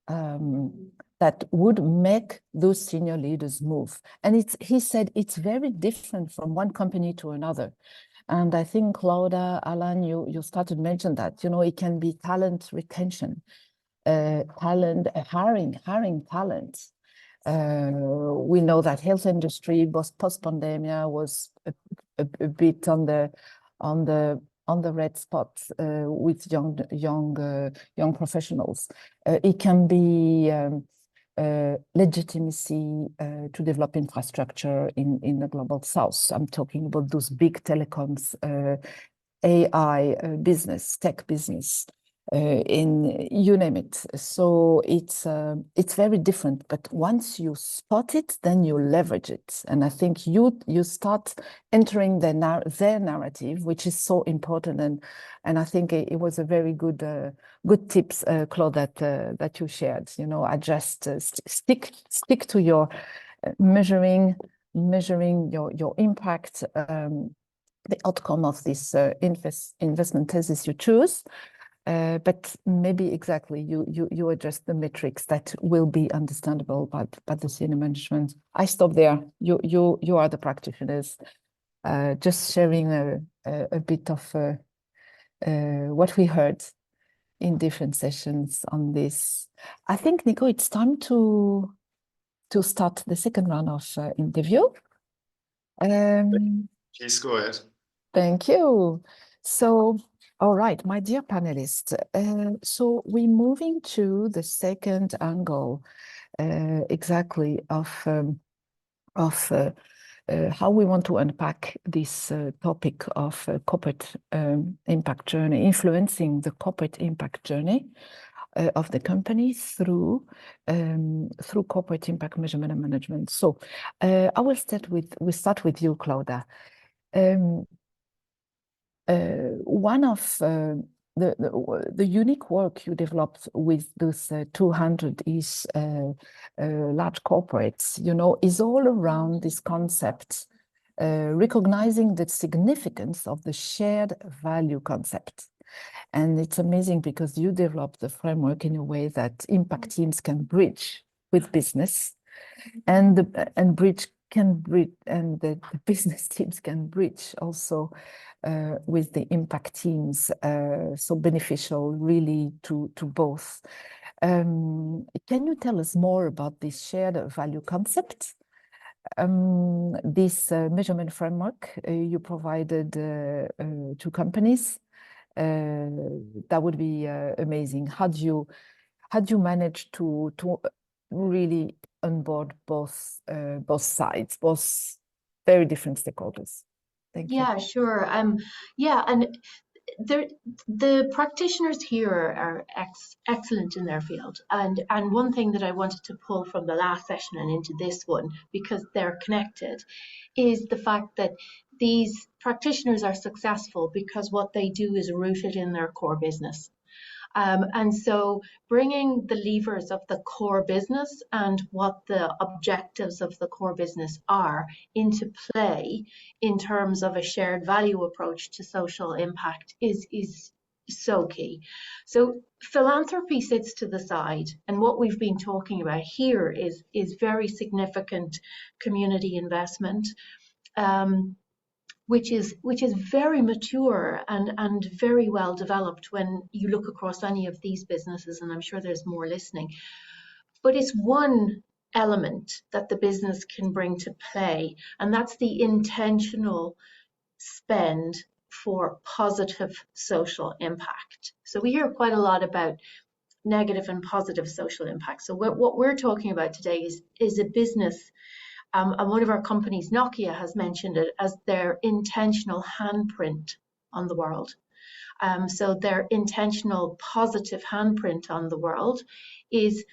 [SPEAKER 1] that would make those senior leaders move. And he said it's very different from one company to another. And I think, Claudia, Alan, you started to mention that, it can be talent retention, hiring talent. We know that health industry post-pandemic was a bit on the red spot with young professionals. It can be legitimacy to develop infrastructure in the global south. I'm talking about those big telecoms AI business, tech business, in you name it. So it's very different. But once you spot it, then you leverage it. And I think you start entering their narrative, which is so important. And I think it was a very good tips, Claude, that you shared. You know, adjust, stick to your measuring your impact. The outcome of this investment thesis you choose, but maybe exactly you adjust the metrics that will be understandable by the senior management. I stop there. You are the practitioners, just sharing a bit of what we heard in different sessions on this. I think, Nico, it's time to start the second round of interview.
[SPEAKER 3] Please go ahead.
[SPEAKER 1] Thank you. So, all right, my dear panelists, so we're moving to the second angle, exactly of how we want to unpack this topic of corporate impact journey, influencing the corporate impact journey of the company through corporate impact measurement and management. So, I will start with you, Claudia. One of the unique work you developed with those 200 is large corporates, you know, is all around this concept, recognizing the significance of the shared value concept. And it's amazing because you developed the framework in a way that impact teams can bridge with business, and the business teams can bridge also with the impact teams, so beneficial really to both. Can you tell us more about this shared value concept? This measurement framework you provided to companies, that would be amazing. How do you manage to really onboard both sides, both very different stakeholders? Thank you.
[SPEAKER 4] Yeah, sure. Yeah, and the practitioners here are excellent in their field. And one thing that I wanted to pull from the last session and into this one, because they're connected, is the fact that these practitioners are successful because what they do is rooted in their core business. And so bringing the levers of the core business and what the objectives of the core business are into play in terms of a shared value approach to social impact is so key. So philanthropy sits to the side, and what we've been talking about here is very significant community investment, which is very mature and very well developed when you look across any of these businesses, and I'm sure there's more listening. But it's one element that the business can bring to play, and that's the intentional spend for positive social impact. So we hear quite a lot about negative and positive social impact. So what we're talking about today is a business. And one of our companies, Nokia, has mentioned it as their intentional handprint on the world. So their intentional positive handprint on the world is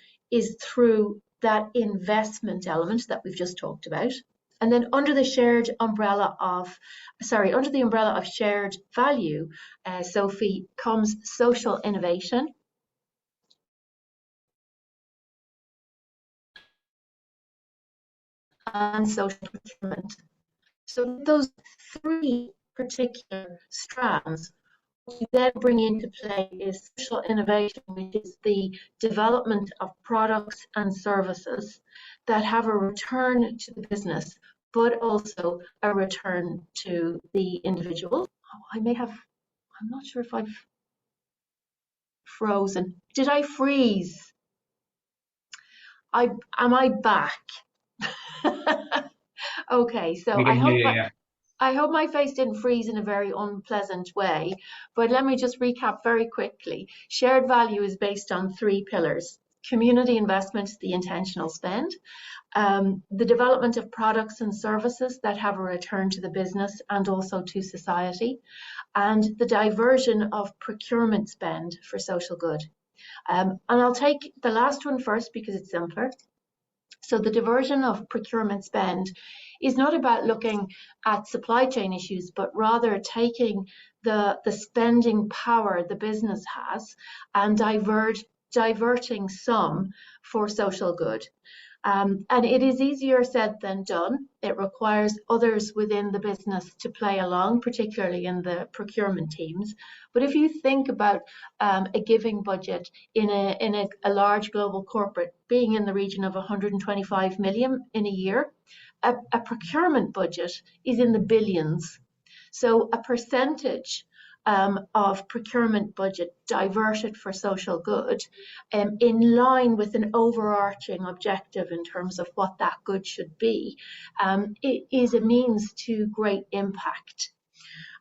[SPEAKER 4] through that investment element that we've just talked about. And then under the umbrella of shared value, Sophie, comes social innovation. And social procurement. So those three particular strands, what you then bring into play is social innovation, which is the development of products and services that have a return to the business, but also a return to the individual. I'm not sure if I've frozen. Did I freeze? Am I back? Okay, so I hope my face didn't freeze in a very unpleasant way, but let me just recap very quickly. Shared value is based on three pillars: community investment, the intentional spend, the development of products and services that have a return to the business and also to society, and the diversion of procurement spend for social good. And I'll take the last one first because it's simpler. So the diversion of procurement spend is not about looking at supply chain issues, but rather taking the spending power the business has and diverting some for social good. And it is easier said than done. It requires others within the business to play along, particularly in the procurement teams. But if you think about a giving budget in a large global corporate being in the region of 125 million in a year, a procurement budget is in the billions. So a percentage of procurement budget diverted for social good in line with an overarching objective in terms of what that good should be, it is a means to great impact.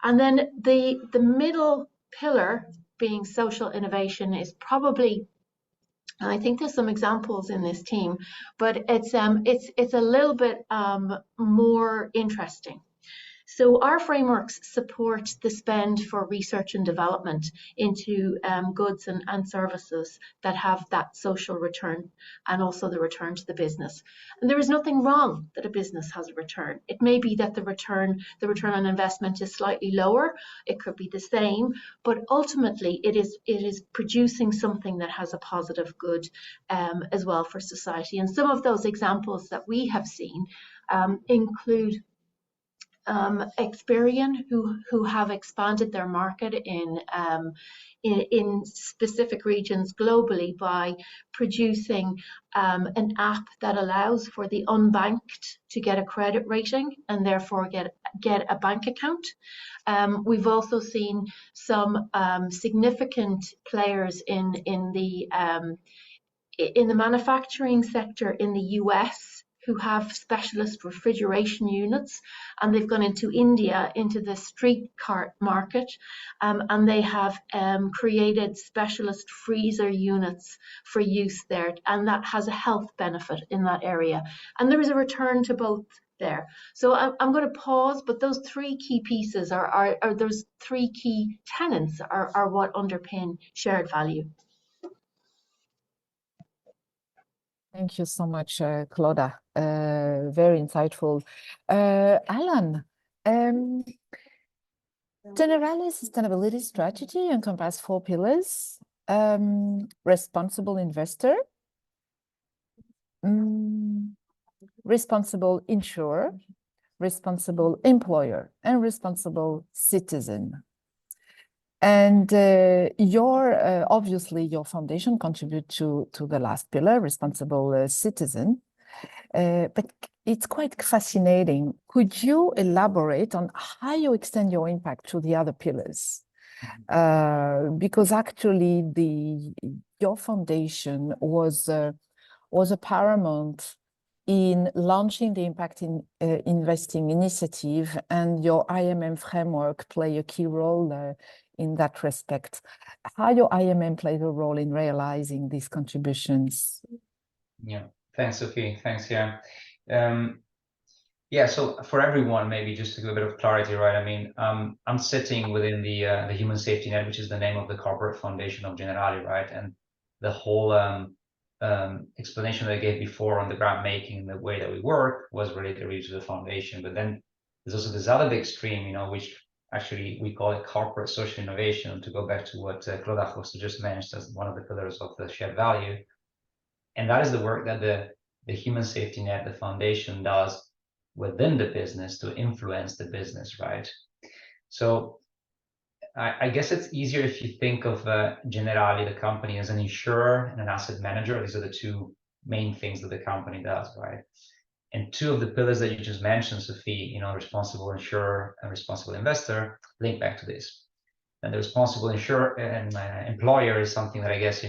[SPEAKER 4] And then the middle pillar, being social innovation, is probably, and I think there's some examples in this team, but it's a little bit more interesting. So our frameworks support the spend for research and development into goods and services that have that social return and also the return to the business. And there is nothing wrong that a business has a return. It may be that the return on investment is slightly lower. It could be the same, but ultimately it is producing something that has a positive good as well for society. And some of those examples that we have seen include Experian, who have expanded their market in specific regions globally by producing an app that allows for the unbanked to get a credit rating and therefore get a bank account. We've also seen some significant players in the manufacturing sector in the US who have specialist refrigeration units, and they've gone into India, into the street cart market, and they have created specialist freezer units for use there, and that has a health benefit in that area. And there is a return to both there. So I'm going to pause, but those three key pieces are those three key tenets are what underpin shared value.
[SPEAKER 1] Thank you so much, Clodagh. Very insightful. Alan, Generali's sustainability strategy encompasses 4 pillars: responsible investor, responsible insurer, responsible employer, and responsible citizen. And obviously your foundation contribute to the last pillar, responsible citizen. But it's quite fascinating. Could you elaborate on how you extend your impact to the other pillars? Because actually your foundation was a paramount in launching the impact in investing initiative, and your IMM framework play a key role in that respect. How your IMM plays a role in realizing these contributions?
[SPEAKER 5] Yeah, thanks, Sophie. Thanks, yeah. Yeah, so for everyone, maybe just to give a bit of clarity, right? I mean, I'm sitting within the Human Safety Net, which is the name of the corporate foundation of Generali, right? And the whole explanation that I gave before on the grant making, the way that we work, was related really to the foundation. But then there's also this other big stream, which actually we call it corporate social innovation, to go back to what Clodagh also just mentioned as one of the pillars of the shared value. And that is the work that the Human Safety Net, the foundation, does within the business to influence the business, right? So I guess it's easier if you think of Generali, the company, as an insurer and an asset manager. These are the two main things that the company does, right? And two of the pillars that you just mentioned, Sophie, responsible insurer and responsible investor, link back to this. And the responsible insurer and employer is something that I guess,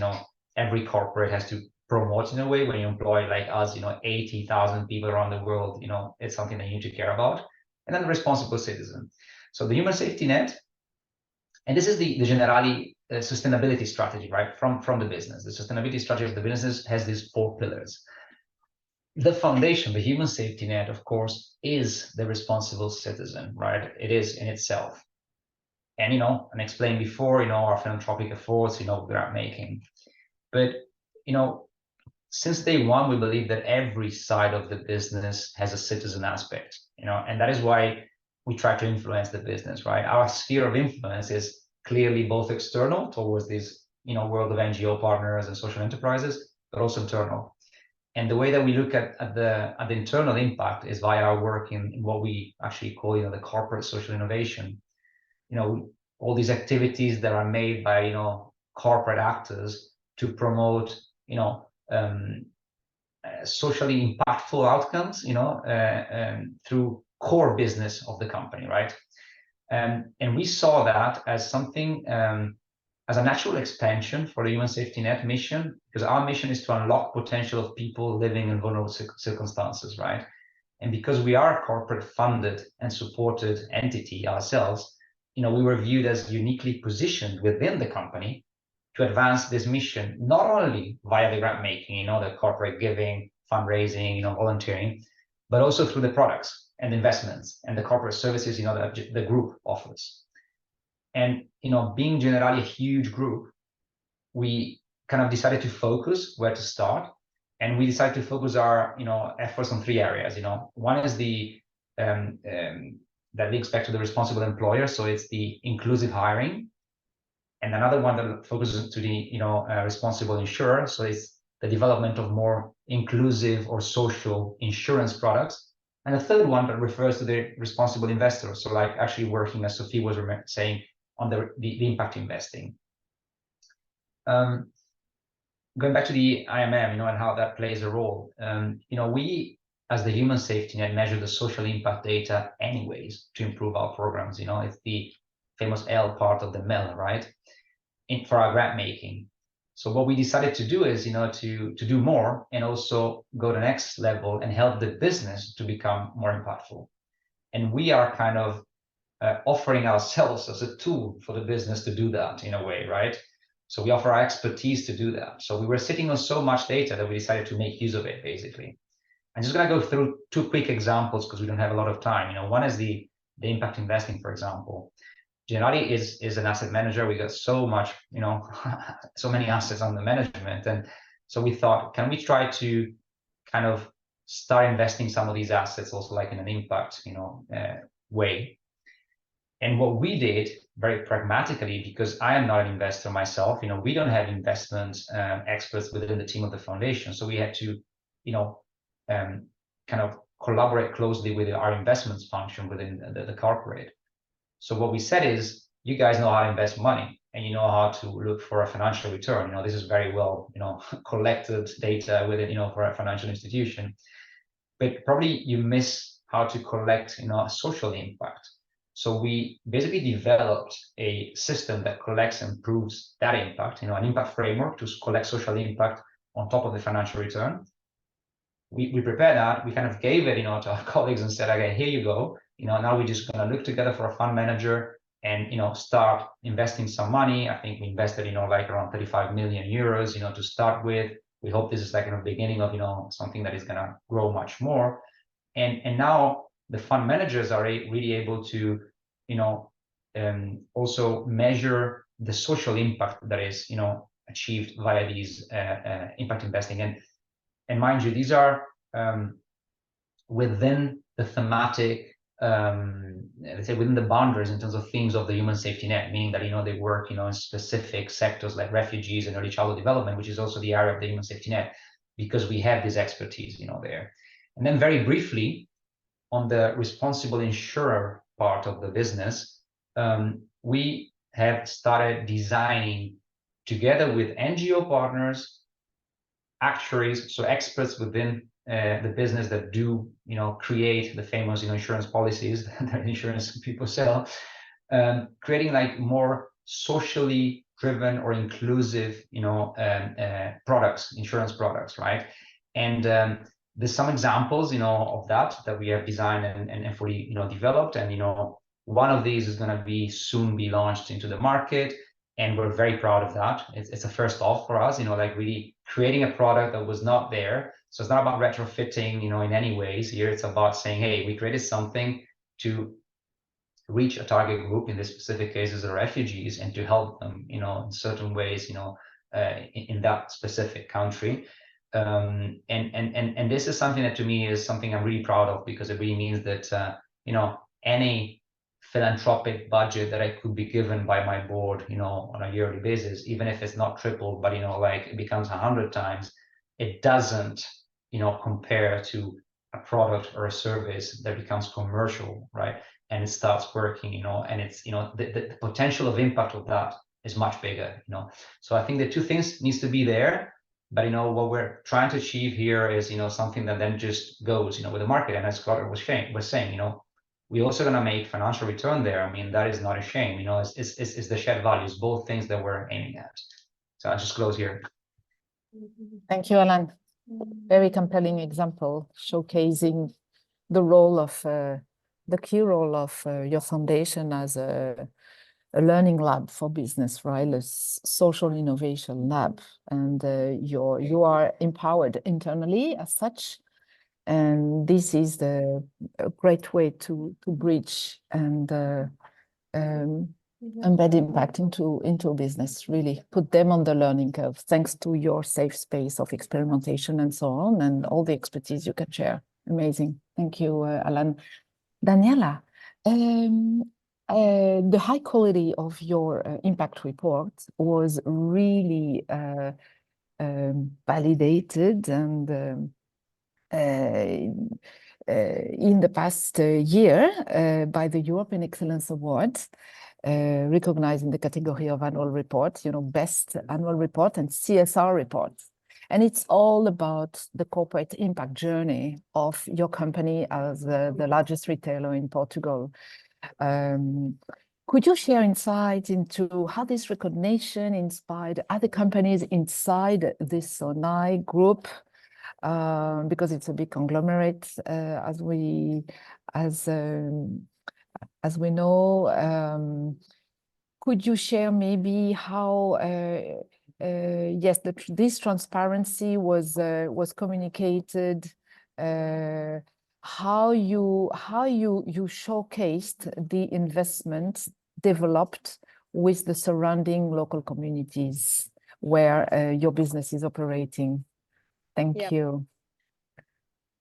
[SPEAKER 5] every corporate has to promote in a way. When you employ like us, 80,000 people around the world, it's something that you need to care about. And then the responsible citizen. So the Human Safety Net, and this is the Generali sustainability strategy, right, from the business. The sustainability strategy of the business has these 4 pillars. The foundation, the human safety net, of course, is the responsible citizen, right? It is in itself. And, you know, and explained before, you know, our philanthropic efforts, you know, grant making. But, you know, since day one, we believe that every side of the business has a citizen aspect, you know, and that is why we try to influence the business, right? Our sphere of influence is clearly both external towards this, you know, world of NGO partners and social enterprises, but also internal. And the way that we look at the internal impact is via our work in what we actually call, you know, the corporate social innovation. You know, all these activities that are made by, you know, corporate actors to promote, you know, socially impactful outcomes, you know, through core business of the company, right? And we saw that as something, as a natural expansion for the Human Safety Net mission, because our mission is to unlock potential of people living in vulnerable circumstances, right? And because we are a corporate funded and supported entity ourselves, you know, we were viewed as uniquely positioned within the company to advance this mission, not only via the grant making, you know, the corporate giving, fundraising, you know, volunteering, but also through the products and investments and the corporate services, you know, that the group offers. And, you know, being Generali a huge group, we kind of decided to focus where to start. And we decided to focus our, you know, efforts on 3 areas. You know, one is the that links back to the responsible employer, so it's the inclusive hiring, and another one that focuses to the, you know, responsible insurer, so it's the development of more inclusive or social insurance products, and a third one that refers to the responsible investor, so like actually working, as Sophie was saying, on the impact investing. Going back to the IMM, you know, and how that plays a role, you know, we, as the Human Safety Net, measure the social impact data anyways to improve our programs. You know, it's the famous L part of the MEL, right? For our grant making. So what we decided to do is, you know, to do more and also go to the next level and help the business to become more impactful. And we are kind of offering ourselves as a tool for the business to do that in a way, right? So we offer our expertise to do that. So we were sitting on so much data that we decided to make use of it, basically. I'm just going to go through 2 quick examples because we don't have a lot of time. You know, one is the impact investing, for example. Generali is an asset manager. We got so much, you know, so many assets under management. And so we thought, can we try to kind of start investing some of these assets also like in an impact, you know, way. And what we did very pragmatically, because I am not an investor myself, you know, we don't have investment experts within the team of the foundation. So we had to, you know, kind of collaborate closely with our investments function within the corporate. So what we said is, you guys know how to invest money and you know how to look for a financial return. You know, this is very well, you know, collected data within, you know, for a financial institution, but probably you miss how to collect, you know, a social impact. So we basically developed a system that collects and proves that impact, you know, an impact framework to collect social impact on top of the financial return. We prepared that, we kind of gave it, you know, to our colleagues and said, okay, here you go. You know, now we're just going to look together for a fund manager and, you know, start investing some money. I think we invested, you know, like around 35 million euros, you know, to start with. We hope this is like in the beginning of, you know, something that is going to grow much more. And now the fund managers are really able to, you know, also measure the social impact that is, you know, achieved via these impact investing. And mind you, these are within the thematic, let's say within the boundaries in terms of themes of the Human Safety Net, meaning that, you know, they work, you know, in specific sectors like refugees and early childhood development, which is also the area of the Human Safety Net, because we have this expertise, you know, there. And then very briefly, on the responsible insurer part of the business, we have started designing together with NGO partners, actuaries, so experts within the business that do, you know, create the famous, you know, insurance policies that insurance people sell, creating like more socially driven or inclusive, you know, products, insurance products, right? And there's some examples, you know, of that we have designed and fully, you know, developed. And, you know, one of these is going to soon be launched into the market. and we're very proud of that. It's a first off for us, you know, like really creating a product that was not there. So it's not about retrofitting, you know, in any ways here. It's about saying, hey, we created something to reach a target group, in this specific cases are refugees, and to help them, you know, in certain ways, you know, in that specific country. And this is something that to me is something I'm really proud of, because it really means that, you know, any philanthropic budget that I could be given by my board, you know, on a yearly basis, even if it's not tripled, but, you know, like it becomes 100 times, it doesn't, you know, compare to a product or a service that becomes commercial, right? And it starts working, you know, and it's, you know, the potential of impact of that is much bigger, you know. So I think the two things needs to be there, but, you know, what we're trying to achieve here is, you know, something that then just goes, you know, with the market. And as Claudia was saying, you know, we're also going to make financial return there. I mean, that is not a shame, you know, it's the shared values, both things that we're aiming at. So I'll just close here.
[SPEAKER 1] Thank you, Alan. Very compelling example showcasing the role of the key role of your foundation as a learning lab for business, right? A social innovation lab, and you are empowered internally as such. And this is a great way to bridge and embed impact into business, really put them on the learning curve, thanks to your safe space of experimentation and so on, and all the expertise you can share. Amazing. Thank you, Alan. Daniela, the high quality of your impact report was really validated and in the past year by the European Excellence Award, recognized in the category of annual report, you know, best annual report and CSR reports. And it's all about the corporate impact journey of your company as the largest retailer in Portugal. Could you share insight into how this recognition inspired other companies inside this Sonae group? Because it's a big conglomerate, as we know. Could you share maybe how yes, this transparency was communicated, how you showcased the investment developed with the surrounding local communities where your business is operating. Thank you.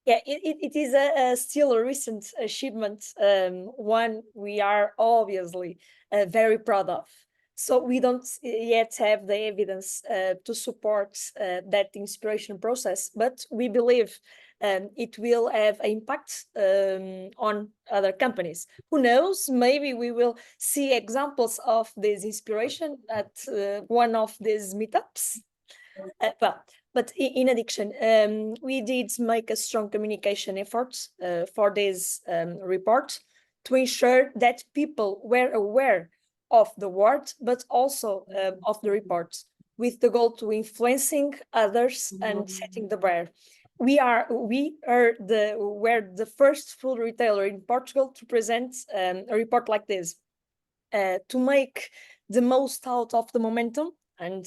[SPEAKER 6] Yeah, it is still a recent achievement, one we are obviously very proud of. So we don't yet have the evidence to support that inspiration process, but we believe it will have impact on other companies. Who knows, maybe we will see examples of this inspiration at one of these meetups. But in addition, we did make a strong communication effort for this report to ensure that people were aware of the word, but also of the report, with the goal to influencing others and setting the bar. We were the first food retailer in Portugal to present a report like this, to make the most out of the momentum. And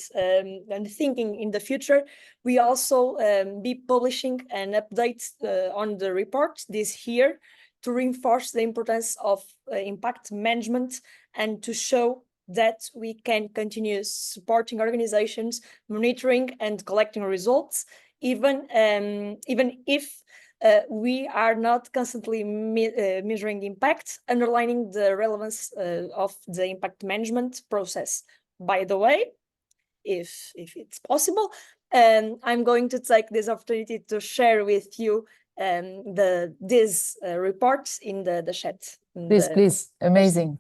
[SPEAKER 6] thinking in the future, we also be publishing an update on the report this year to reinforce the importance of impact management and to show that we can continue supporting organizations, monitoring and collecting results, even if we are not constantly measuring impact, underlining the relevance of the impact management process. By the way, if it's possible, I'm going to take this opportunity to share with you this report in the chat.
[SPEAKER 1] Please, amazing.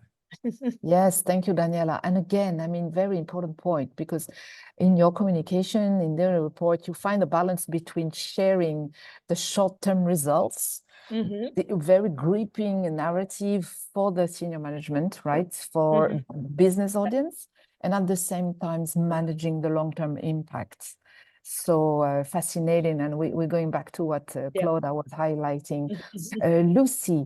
[SPEAKER 1] Yes, thank you, Daniela. And again, I mean, very important point, because in your communication, in the report, you find a balance between sharing the short-term results, the very gripping narrative for the senior management, right, for business audience, and at the same time managing the long-term impacts. So fascinating, and we're going back to what Claudia was highlighting. Lucy,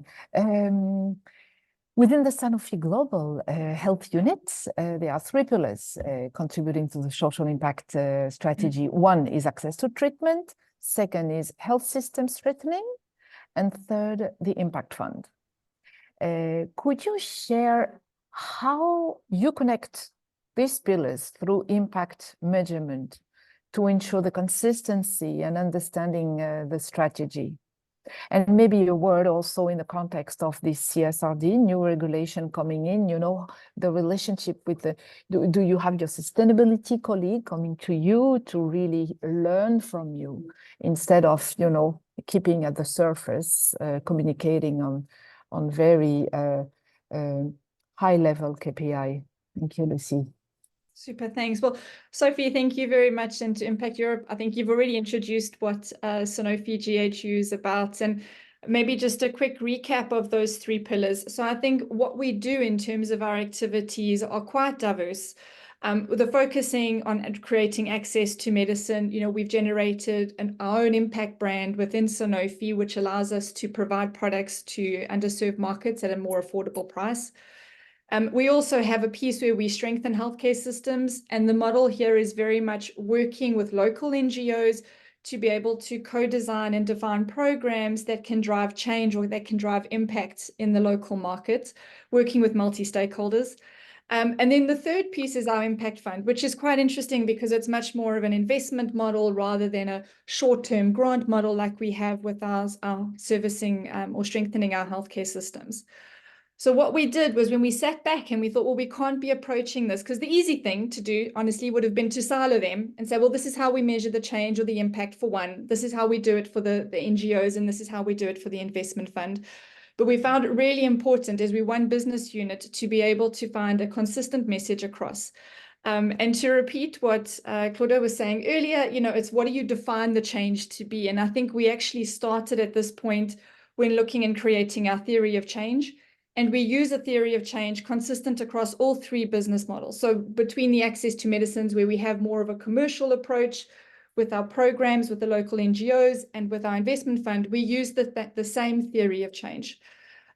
[SPEAKER 1] Within the Sanofi Global Health Unit, there are three pillars contributing to the social impact strategy. One is access to treatment, second is health system strengthening, and third, the Impact Fund. Could you share how you connect these pillars through impact measurement to ensure the consistency and understanding the strategy? And maybe a word also in the context of this CSRD, new regulation coming in, you know, the relationship with the, do you have your sustainability colleague coming to you to really learn from you instead of, you know, keeping at the surface, communicating on very high level KPI? Thank you, Lucy.
[SPEAKER 2] Super, thanks. Well, Sophie, thank you very much. And to Impact Europe, I think you've already introduced what Sanofi GHU is about. And maybe just a quick recap of those three pillars. So I think what we do in terms of our activities are quite diverse. The focusing on creating access to medicine, you know, we've generated our own impact brand within Sanofi, which allows us to provide products to underserved markets at a more affordable price. We also have a piece where we strengthen healthcare systems, and the model here is very much working with local NGOs to be able to co-design and define programs that can drive change or that can drive impact in the local market, working with multi-stakeholders. And then the third piece is our Impact Fund, which is quite interesting because it's much more of an investment model rather than a short-term grant model like we have with our servicing or strengthening our healthcare systems. So what we did was when we sat back and we thought, well, we can't be approaching this, because the easy thing to do, honestly, would have been to silo them and say, well, this is how we measure the change or the impact for one. This is how we do it for the NGOs, and this is how we do it for the investment fund. But we found it really important as we one business unit to be able to find a consistent message across. And to repeat what Claudia was saying earlier, you know, it's what do you define the change to be? And I think we actually started at this point when looking and creating our theory of change. And we use a theory of change consistent across all three business models. So between the access to medicines, where we have more of a commercial approach with our programs, with the local NGOs, and with our investment fund, we use the same theory of change.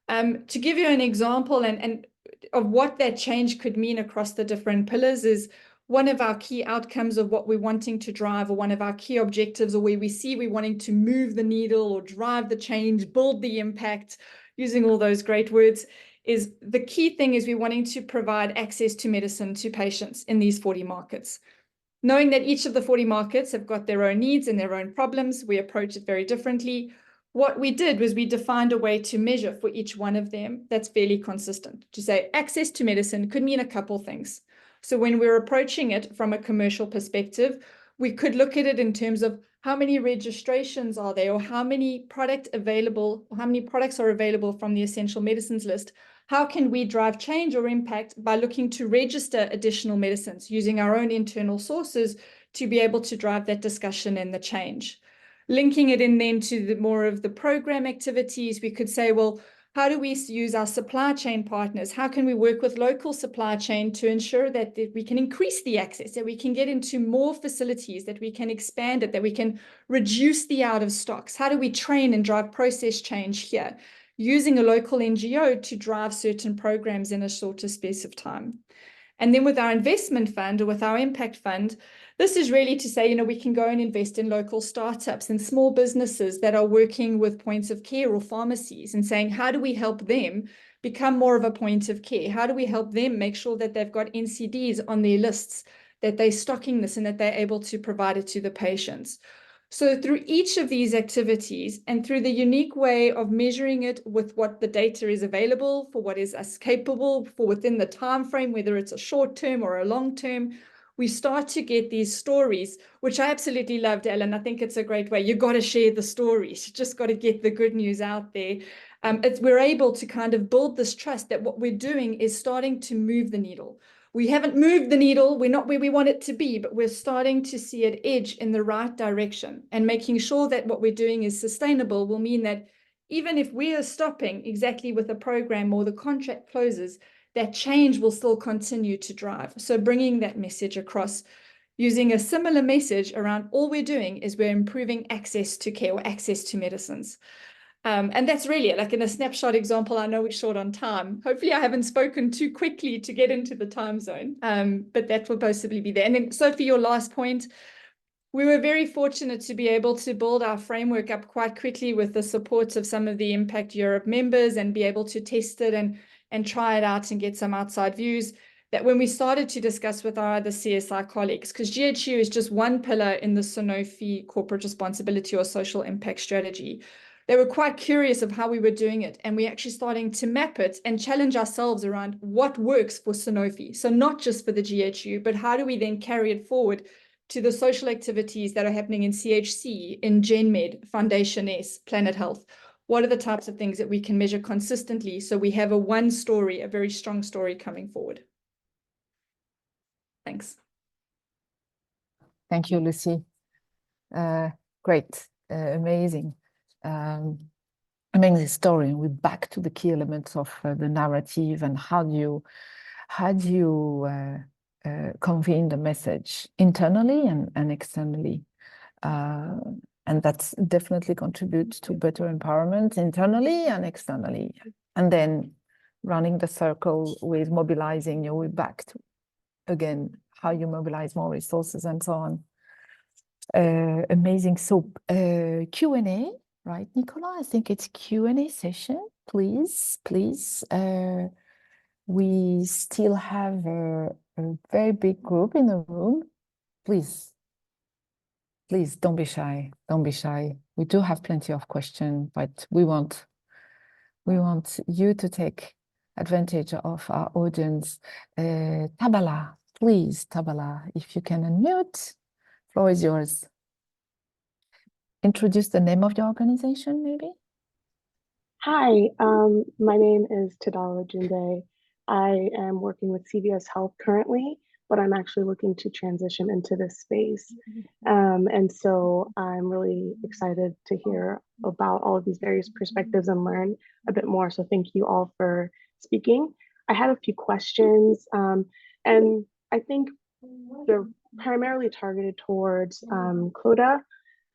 [SPEAKER 2] To give you an example and of what that change could mean across the different pillars is one of our key outcomes of what we're wanting to drive, or one of our key objectives, or where we see we're wanting to move the needle or drive the change, build the impact, using all those great words, is the key thing is we're wanting to provide access to medicine to patients in these 40 markets. Knowing that each of the 40 markets have got their own needs and their own problems, we approach it very differently. What we did was we defined a way to measure for each one of them that's fairly consistent. To say access to medicine could mean a couple things. So when we're approaching it from a commercial perspective, we could look at it in terms of how many registrations are there, or how many products are available from the essential medicines list. How can we drive change or impact by looking to register additional medicines using our own internal sources to be able to drive that discussion and the change? Linking it in then to the more of the program activities, we could say, well, how do we use our supply chain partners? How can we work with local supply chain to ensure that we can increase the access, that we can get into more facilities, that we can expand it, that we can reduce the out of stocks? How do we train and drive process change here, using a local NGO to drive certain programs in a shorter space of time? And then with our investment fund, or with our impact fund, this is really to say, you know, we can go and invest in local startups and small businesses that are working with points of care or pharmacies, and saying, how do we help them become more of a point of care? How do we help them make sure that they've got NCDs on their lists, that they're stocking this, and that they're able to provide it to the patients? So through each of these activities, and through the unique way of measuring it with what the data is available for, what is us capable for within the time frame, whether it's a short term or a long term, we start to get these stories, which I absolutely loved, Ellen. I think it's a great way. You've got to share the stories. You just got to get the good news out there. We're able to kind of build this trust that what we're doing is starting to move the needle. We haven't moved the needle. We're not where we want it to be, but we're starting to see it edge in the right direction. And making sure that what we're doing is sustainable will mean that even if we are stopping exactly with a program or the contract closes, that change will still continue to drive. So bringing that message across, using a similar message around all we're doing is we're improving access to care or access to medicines. And that's really it. Like in a snapshot example, I know we're short on time. Hopefully I haven't spoken too quickly to get into the time zone, but that will possibly be there. And then Sophie, your last point, we were very fortunate to be able to build our framework up quite quickly with the support of some of the Impact Europe members and be able to test it and try it out and get some outside views. That when we started to discuss with our other CSI colleagues, because GHU is just one pillar in the Sanofi corporate responsibility or social impact strategy, they were quite curious of how we were doing it. And we're actually starting to map it and challenge ourselves around what works for Sanofi. So not just for the GHU, but how do we then carry it forward to the social activities that are happening in CHC, in GenMed, Foundation S, Planet Health? What are the types of things that we can measure consistently so we have one story, a very strong story coming forward? Thanks.
[SPEAKER 1] Thank you, Lucy. Great, amazing. Amazing story. And we're back to the key elements of the narrative and how do you convene the message internally and externally. And that's definitely contributes to better empowerment internally and externally. And then running the circle with mobilizing, we're back to, again, how you mobilize more resources and so on. Amazing. So Q&A, right, Nicola? I think it's Q&A session. Please. We still have a very big group in the room. Please, don't be shy. Don't be shy. We do have plenty of questions, but we want you to take advantage of our audience. Tabala, please, Tabala, if you can unmute, floor is yours. Introduce the name of your organization, maybe.
[SPEAKER 7] Hi, my name is Tadala Junde. I am working with CVS Health currently, but I'm actually looking to transition into this space. And so I'm really excited to hear about all of these various perspectives and learn a bit more. So thank you all for speaking. I had a few questions, and I think they're primarily targeted towards Clodagh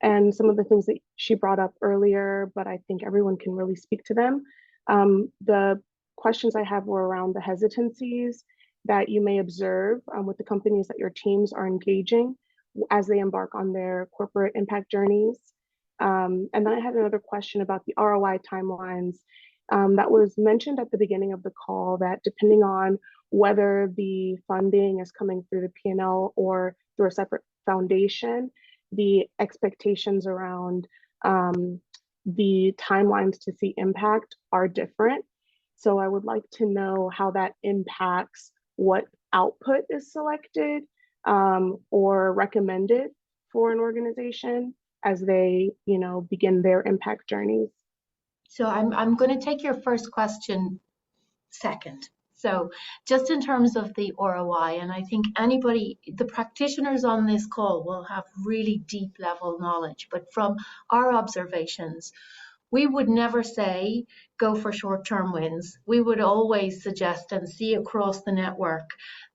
[SPEAKER 7] and some of the things that she brought up earlier, but I think everyone can really speak to them. The questions I have were around the hesitancies that you may observe with the companies that your teams are engaging as they embark on their corporate impact journeys. And then I had another question about the ROI timelines that was mentioned at the beginning of the call, that depending on whether the funding is coming through the P&L or through a separate foundation, the expectations around the timelines to see impact are different. So I would like to know how that impacts what output is selected or recommended for an organization as they, begin their impact journeys.
[SPEAKER 4] So I'm going to take your first question second. So just in terms of the ROI, and I think the practitioners on this call will have really deep level knowledge, but from our observations, we would never say go for short-term wins. We would always suggest and see across the network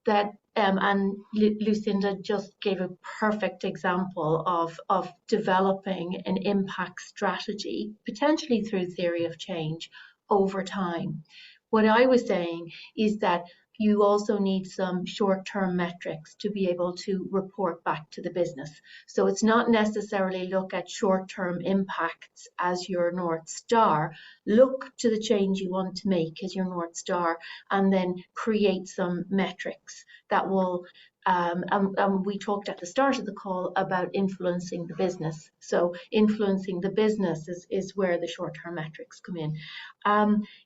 [SPEAKER 4] that, and Lucinda just gave a perfect example of developing an impact strategy, potentially through theory of change over time. What I was saying is that you also need some short-term metrics to be able to report back to the business. So it's not necessarily look at short-term impacts as your North Star. Look to the change you want to make as your North Star, and then create some metrics that will, and we talked at the start of the call about influencing the business. So influencing the business is where the short-term metrics come in.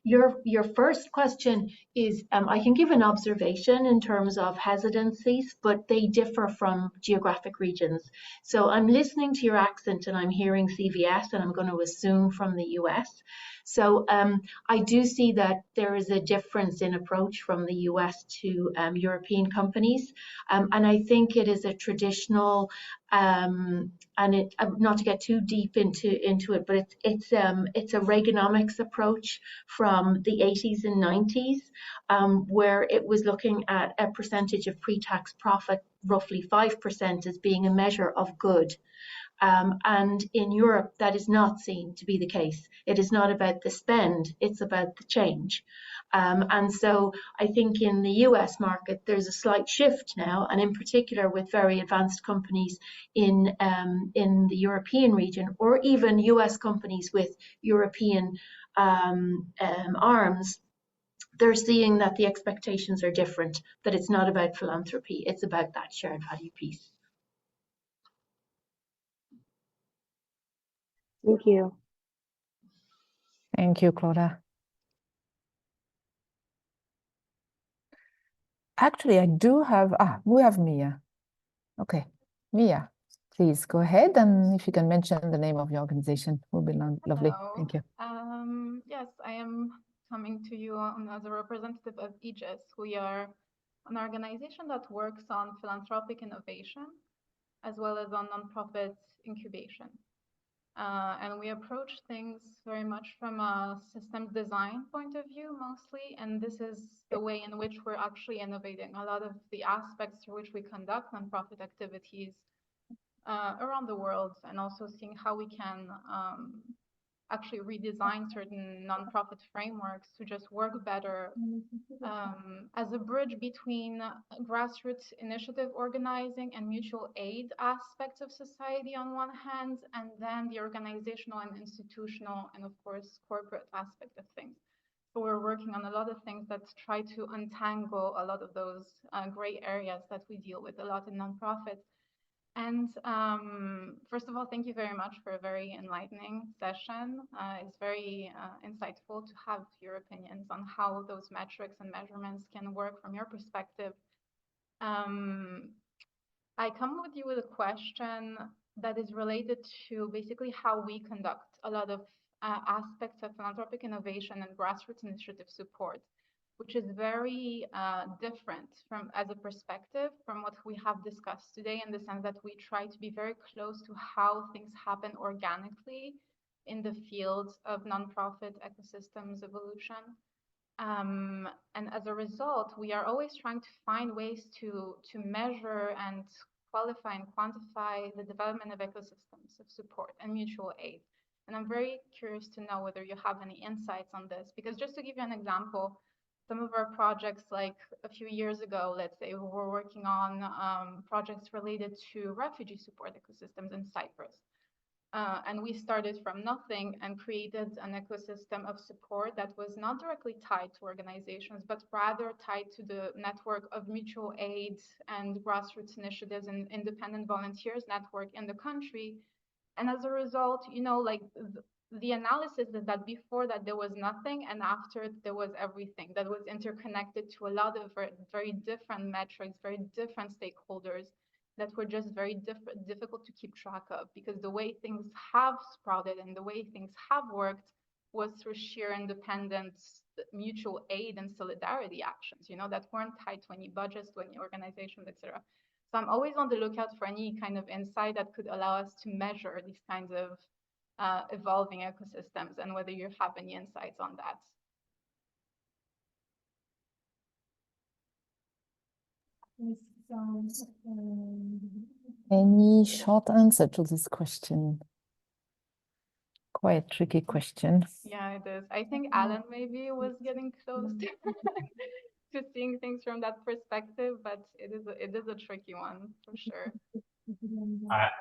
[SPEAKER 4] Your first question is, I can give an observation in terms of hesitancies, but they differ from geographic regions. So I'm listening to your accent and I'm hearing CVS, and I'm going to assume from the US. So I do see that there is a difference in approach from the US to European companies. And I think it is a traditional, and not to get too deep into it, but it's a Reaganomics approach from the 80s and 90s, where it was looking at a percentage of pre-tax profit, roughly 5%, as being a measure of good. And in Europe, that is not seen to be the case. It is not about the spend, it's about the change. And so I think in the US market, there's a slight shift now, and in particular with very advanced companies in the European region, or even US companies with European arms. They're seeing that the expectations are different, that it's not about philanthropy, it's about that shared value piece.
[SPEAKER 7] Thank you.
[SPEAKER 1] Thank you, Clodagh. Actually, I do have, we have Mia. Okay, Mia, please go ahead, and if you can mention the name of your organization, will be lovely.
[SPEAKER 8] Hello.
[SPEAKER 1] Thank you.
[SPEAKER 8] Yes, I am coming to you as a representative of Aegis. We are an organization that works on philanthropic innovation as well as on nonprofit incubation. And we approach things very much from a systems design point of view mostly, and this is the way in which we're actually innovating. A lot of the aspects through which we conduct nonprofit activities around the world, and also seeing how we can actually redesign certain nonprofit frameworks to just work better as a bridge between grassroots initiative organizing and mutual aid aspects of society on one hand, and then the organizational and institutional and of course corporate aspect of things. So we're working on a lot of things that try to untangle a lot of those gray areas that we deal with a lot in nonprofits. And first of all, thank you very much for a very enlightening session. It's very insightful to have your opinions on how those metrics and measurements can work from your perspective. I come with you with a question that is related to basically how we conduct a lot of aspects of philanthropic innovation and grassroots initiative support, which is very different from as a perspective from what we have discussed today, in the sense that we try to be very close to how things happen organically in the field of nonprofit ecosystems evolution. And as a result, we are always trying to find ways to measure and qualify and quantify the development of ecosystems of support and mutual aid. And I'm very curious to know whether you have any insights on this, because just to give you an example, some of our projects, like a few years ago, let's say, we were working on projects related to refugee support ecosystems in Cyprus. And we started from nothing and created an ecosystem of support that was not directly tied to organizations, but rather tied to the network of mutual aid and grassroots initiatives and independent volunteers network in the country. And as a result, you know, like the analysis is that before that there was nothing, and after there was everything that was interconnected to a lot of very different metrics, very different stakeholders that were just very difficult to keep track of, because the way things have sprouted and the way things have worked was through sheer independence, mutual aid and solidarity actions, you know, that weren't tied to any budgets, to any organizations, etc. So I'm always on the lookout for any kind of insight that could allow us to measure these kinds of evolving ecosystems, and whether you have any insights on that.
[SPEAKER 1] Any short answer to this question? Quite a tricky question.
[SPEAKER 8] Yeah, it is. I think Alan maybe was getting close to seeing things from that perspective, but it is a tricky one for sure.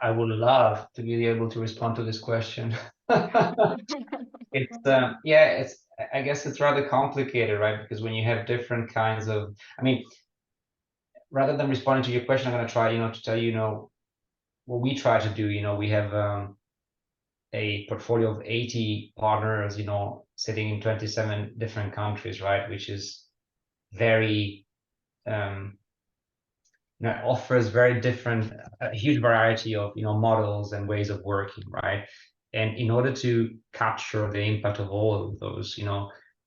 [SPEAKER 5] I would love to be able to respond to this question. It's I guess it's rather complicated, right? Because when you have different kinds of, I mean, rather than responding to your question, I'm going to try, to tell you, what we try to do. We have a portfolio of 80 partners, sitting in 27 different countries, right? Which is very, offers very different, a huge variety of, models and ways of working, right? And in order to capture the impact of all of those,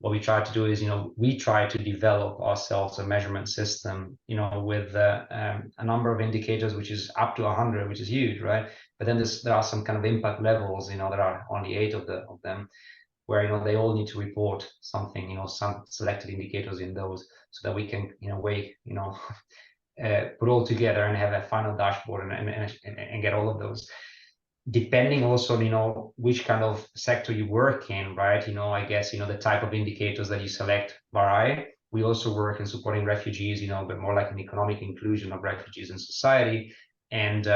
[SPEAKER 5] what we try to do is, we try to develop ourselves a measurement system, with a number of indicators, which is up to 100, which is huge, right? But then there are some kind of impact levels, there are only 8 of them, where, they all need to report something, some selected indicators in those, so that we can, put all together and have a final dashboard and get all of those. depending also, which kind of sector you work in, right? I guess, the type of indicators that you select vary. We also work in supporting refugees, but more like an economic inclusion of refugees in society. And,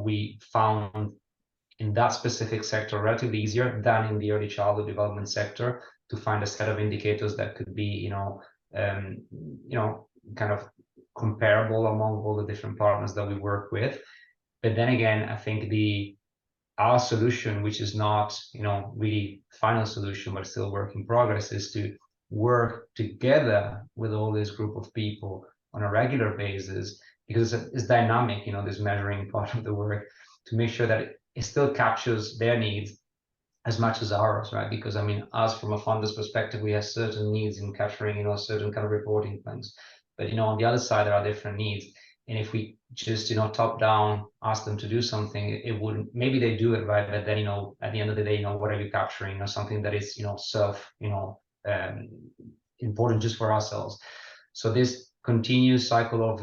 [SPEAKER 5] we found in that specific sector relatively easier than in the early childhood development sector to find a set of indicators that could be, kind of comparable among all the different partners that we work with. But then again, I think our solution, which is not, really final solution, but still work in progress, is to work together with all this group of people on a regular basis, because it's dynamic, this measuring part of the work, to make sure that it still captures their needs as much as ours, right? Because us from a funder's perspective, we have certain needs in capturing, certain kind of reporting things. But on the other side, there are different needs. And if we just, top down, ask them to do something, it wouldn't, maybe they do it, right? But then, at the end of the day, what are you capturing? Something that is, important just for ourselves. So this continuous cycle of,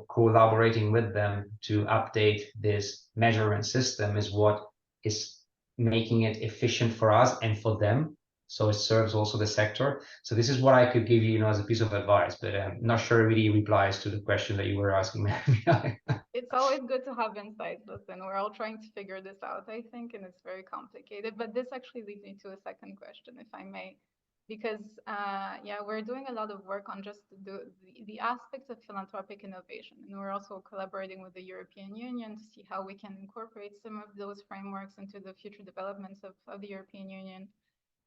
[SPEAKER 5] collaborating with them to update this measurement system is what is making it efficient for us and for them. So it serves also the sector. So this is what I could give you, as a piece of advice, but I'm not sure it really replies to the question that you were asking me.
[SPEAKER 8] It's always good to have insights. Listen, we're all trying to figure this out, I think, and it's very complicated. But this actually leads me to a second question, if I may, because we're doing a lot of work on just the aspects of philanthropic innovation, and we're also collaborating with the European Union to see how we can incorporate some of those frameworks into the future developments of the European Union.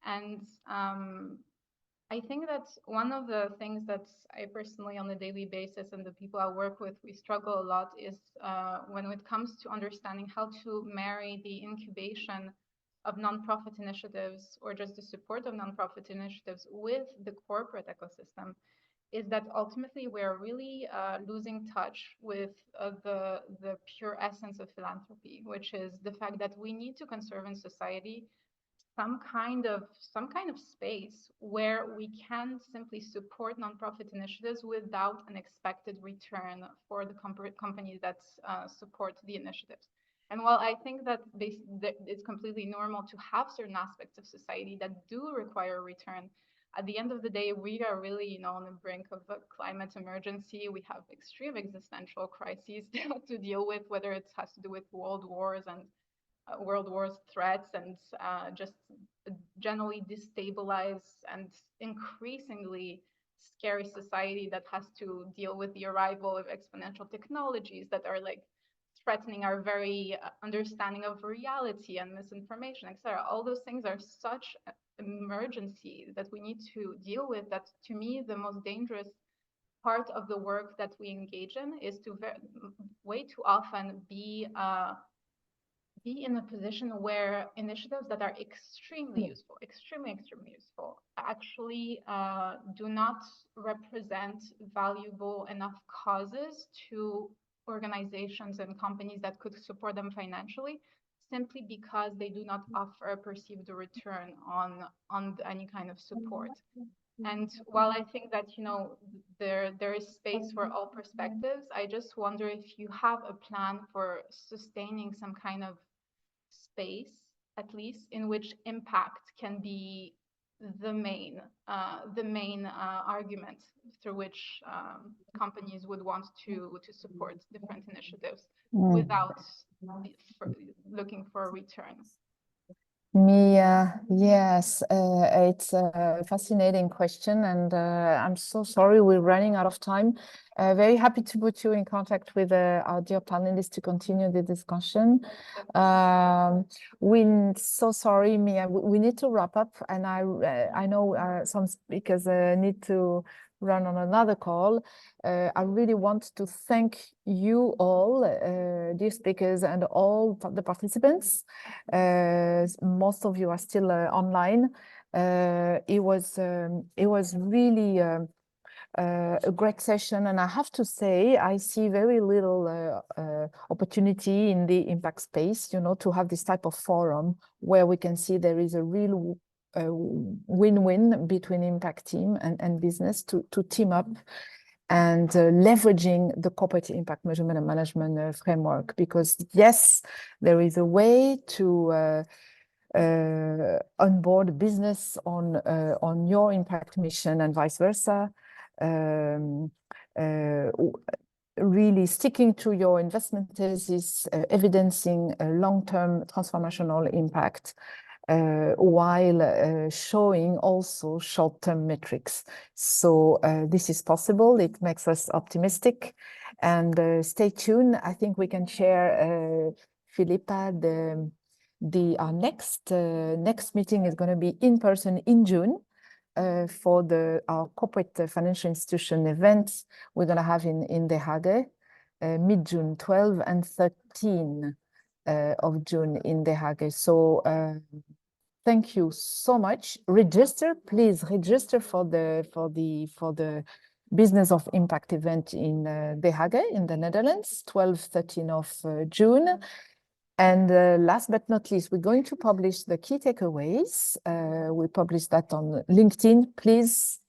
[SPEAKER 8] And I think that one of the things that I personally, on a daily basis, and the people I work with, we struggle a lot is when it comes to understanding how to marry the incubation of nonprofit initiatives or just the support of nonprofit initiatives with the corporate ecosystem, is that ultimately we're really losing touch with the pure essence of philanthropy, which is the fact that we need to conserve in society some kind of space where we can simply support nonprofit initiatives without an expected return for the companies that support the initiatives. And while I think that it's completely normal to have certain aspects of society that do require a return, at the end of the day, we are really, on the brink of a climate emergency. We have extreme existential crises to deal with, whether it has to do with world wars and world wars threats, and just generally destabilized and increasingly scary society that has to deal with the arrival of exponential technologies that are like threatening our very understanding of reality and misinformation, etc. All those things are such emergency that we need to deal with, that to me the most dangerous part of the work that we engage in is to way too often be in a position where initiatives that are extremely useful, extremely useful, actually do not represent valuable enough causes to organizations and companies that could support them financially, simply because they do not offer a perceived return on any kind of support. And while I think that, there is space for all perspectives, I just wonder if you have a plan for sustaining some kind of space, at least, in which impact can be the main argument through which companies would want to support different initiatives without looking for a return.
[SPEAKER 1] Yes, it's a fascinating question, and I'm so sorry we're running out of time. Very happy to put you in contact with our dear panelists to continue the discussion. We're so sorry, Mia. We need to wrap up, and I know some speakers need to run on another call. I really want to thank you all, dear speakers, and all the participants. Most of you are still online. It was really a great session, and I have to say I see very little opportunity in the impact space, to have this type of forum where we can see there is a real win-win between impact team and business to team up and leveraging the corporate impact measurement and management framework. Because yes, there is a way to onboard business on your impact mission and vice versa. Really sticking to your investment thesis, evidencing a long-term transformational impact, while showing also short-term metrics. So this is possible. It makes us optimistic. And stay tuned. I think we can share, Philippa, our next meeting is going to be in person in June. For our corporate financial institution event we're going to have in The Hague, mid-June, 12 and 13 of June in The Hague. So thank you so much. Please register for the Business of Impact event in The Hague in the Netherlands, 12-13 of June. And last but not least, we're going to publish the key takeaways. We publish that on LinkedIn. Please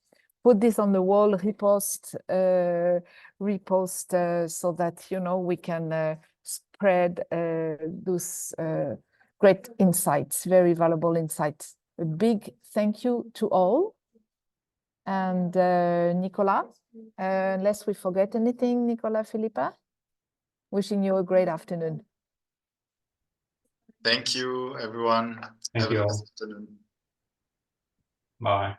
[SPEAKER 1] put this on the wall, repost, so that, you know, we can spread those great insights, very valuable insights. A big thank you to all. And Nicolas, unless we forget anything, Nicolas, Philippa, wishing you a great afternoon.
[SPEAKER 3] Thank you, everyone.
[SPEAKER 5] Thank you all. Bye.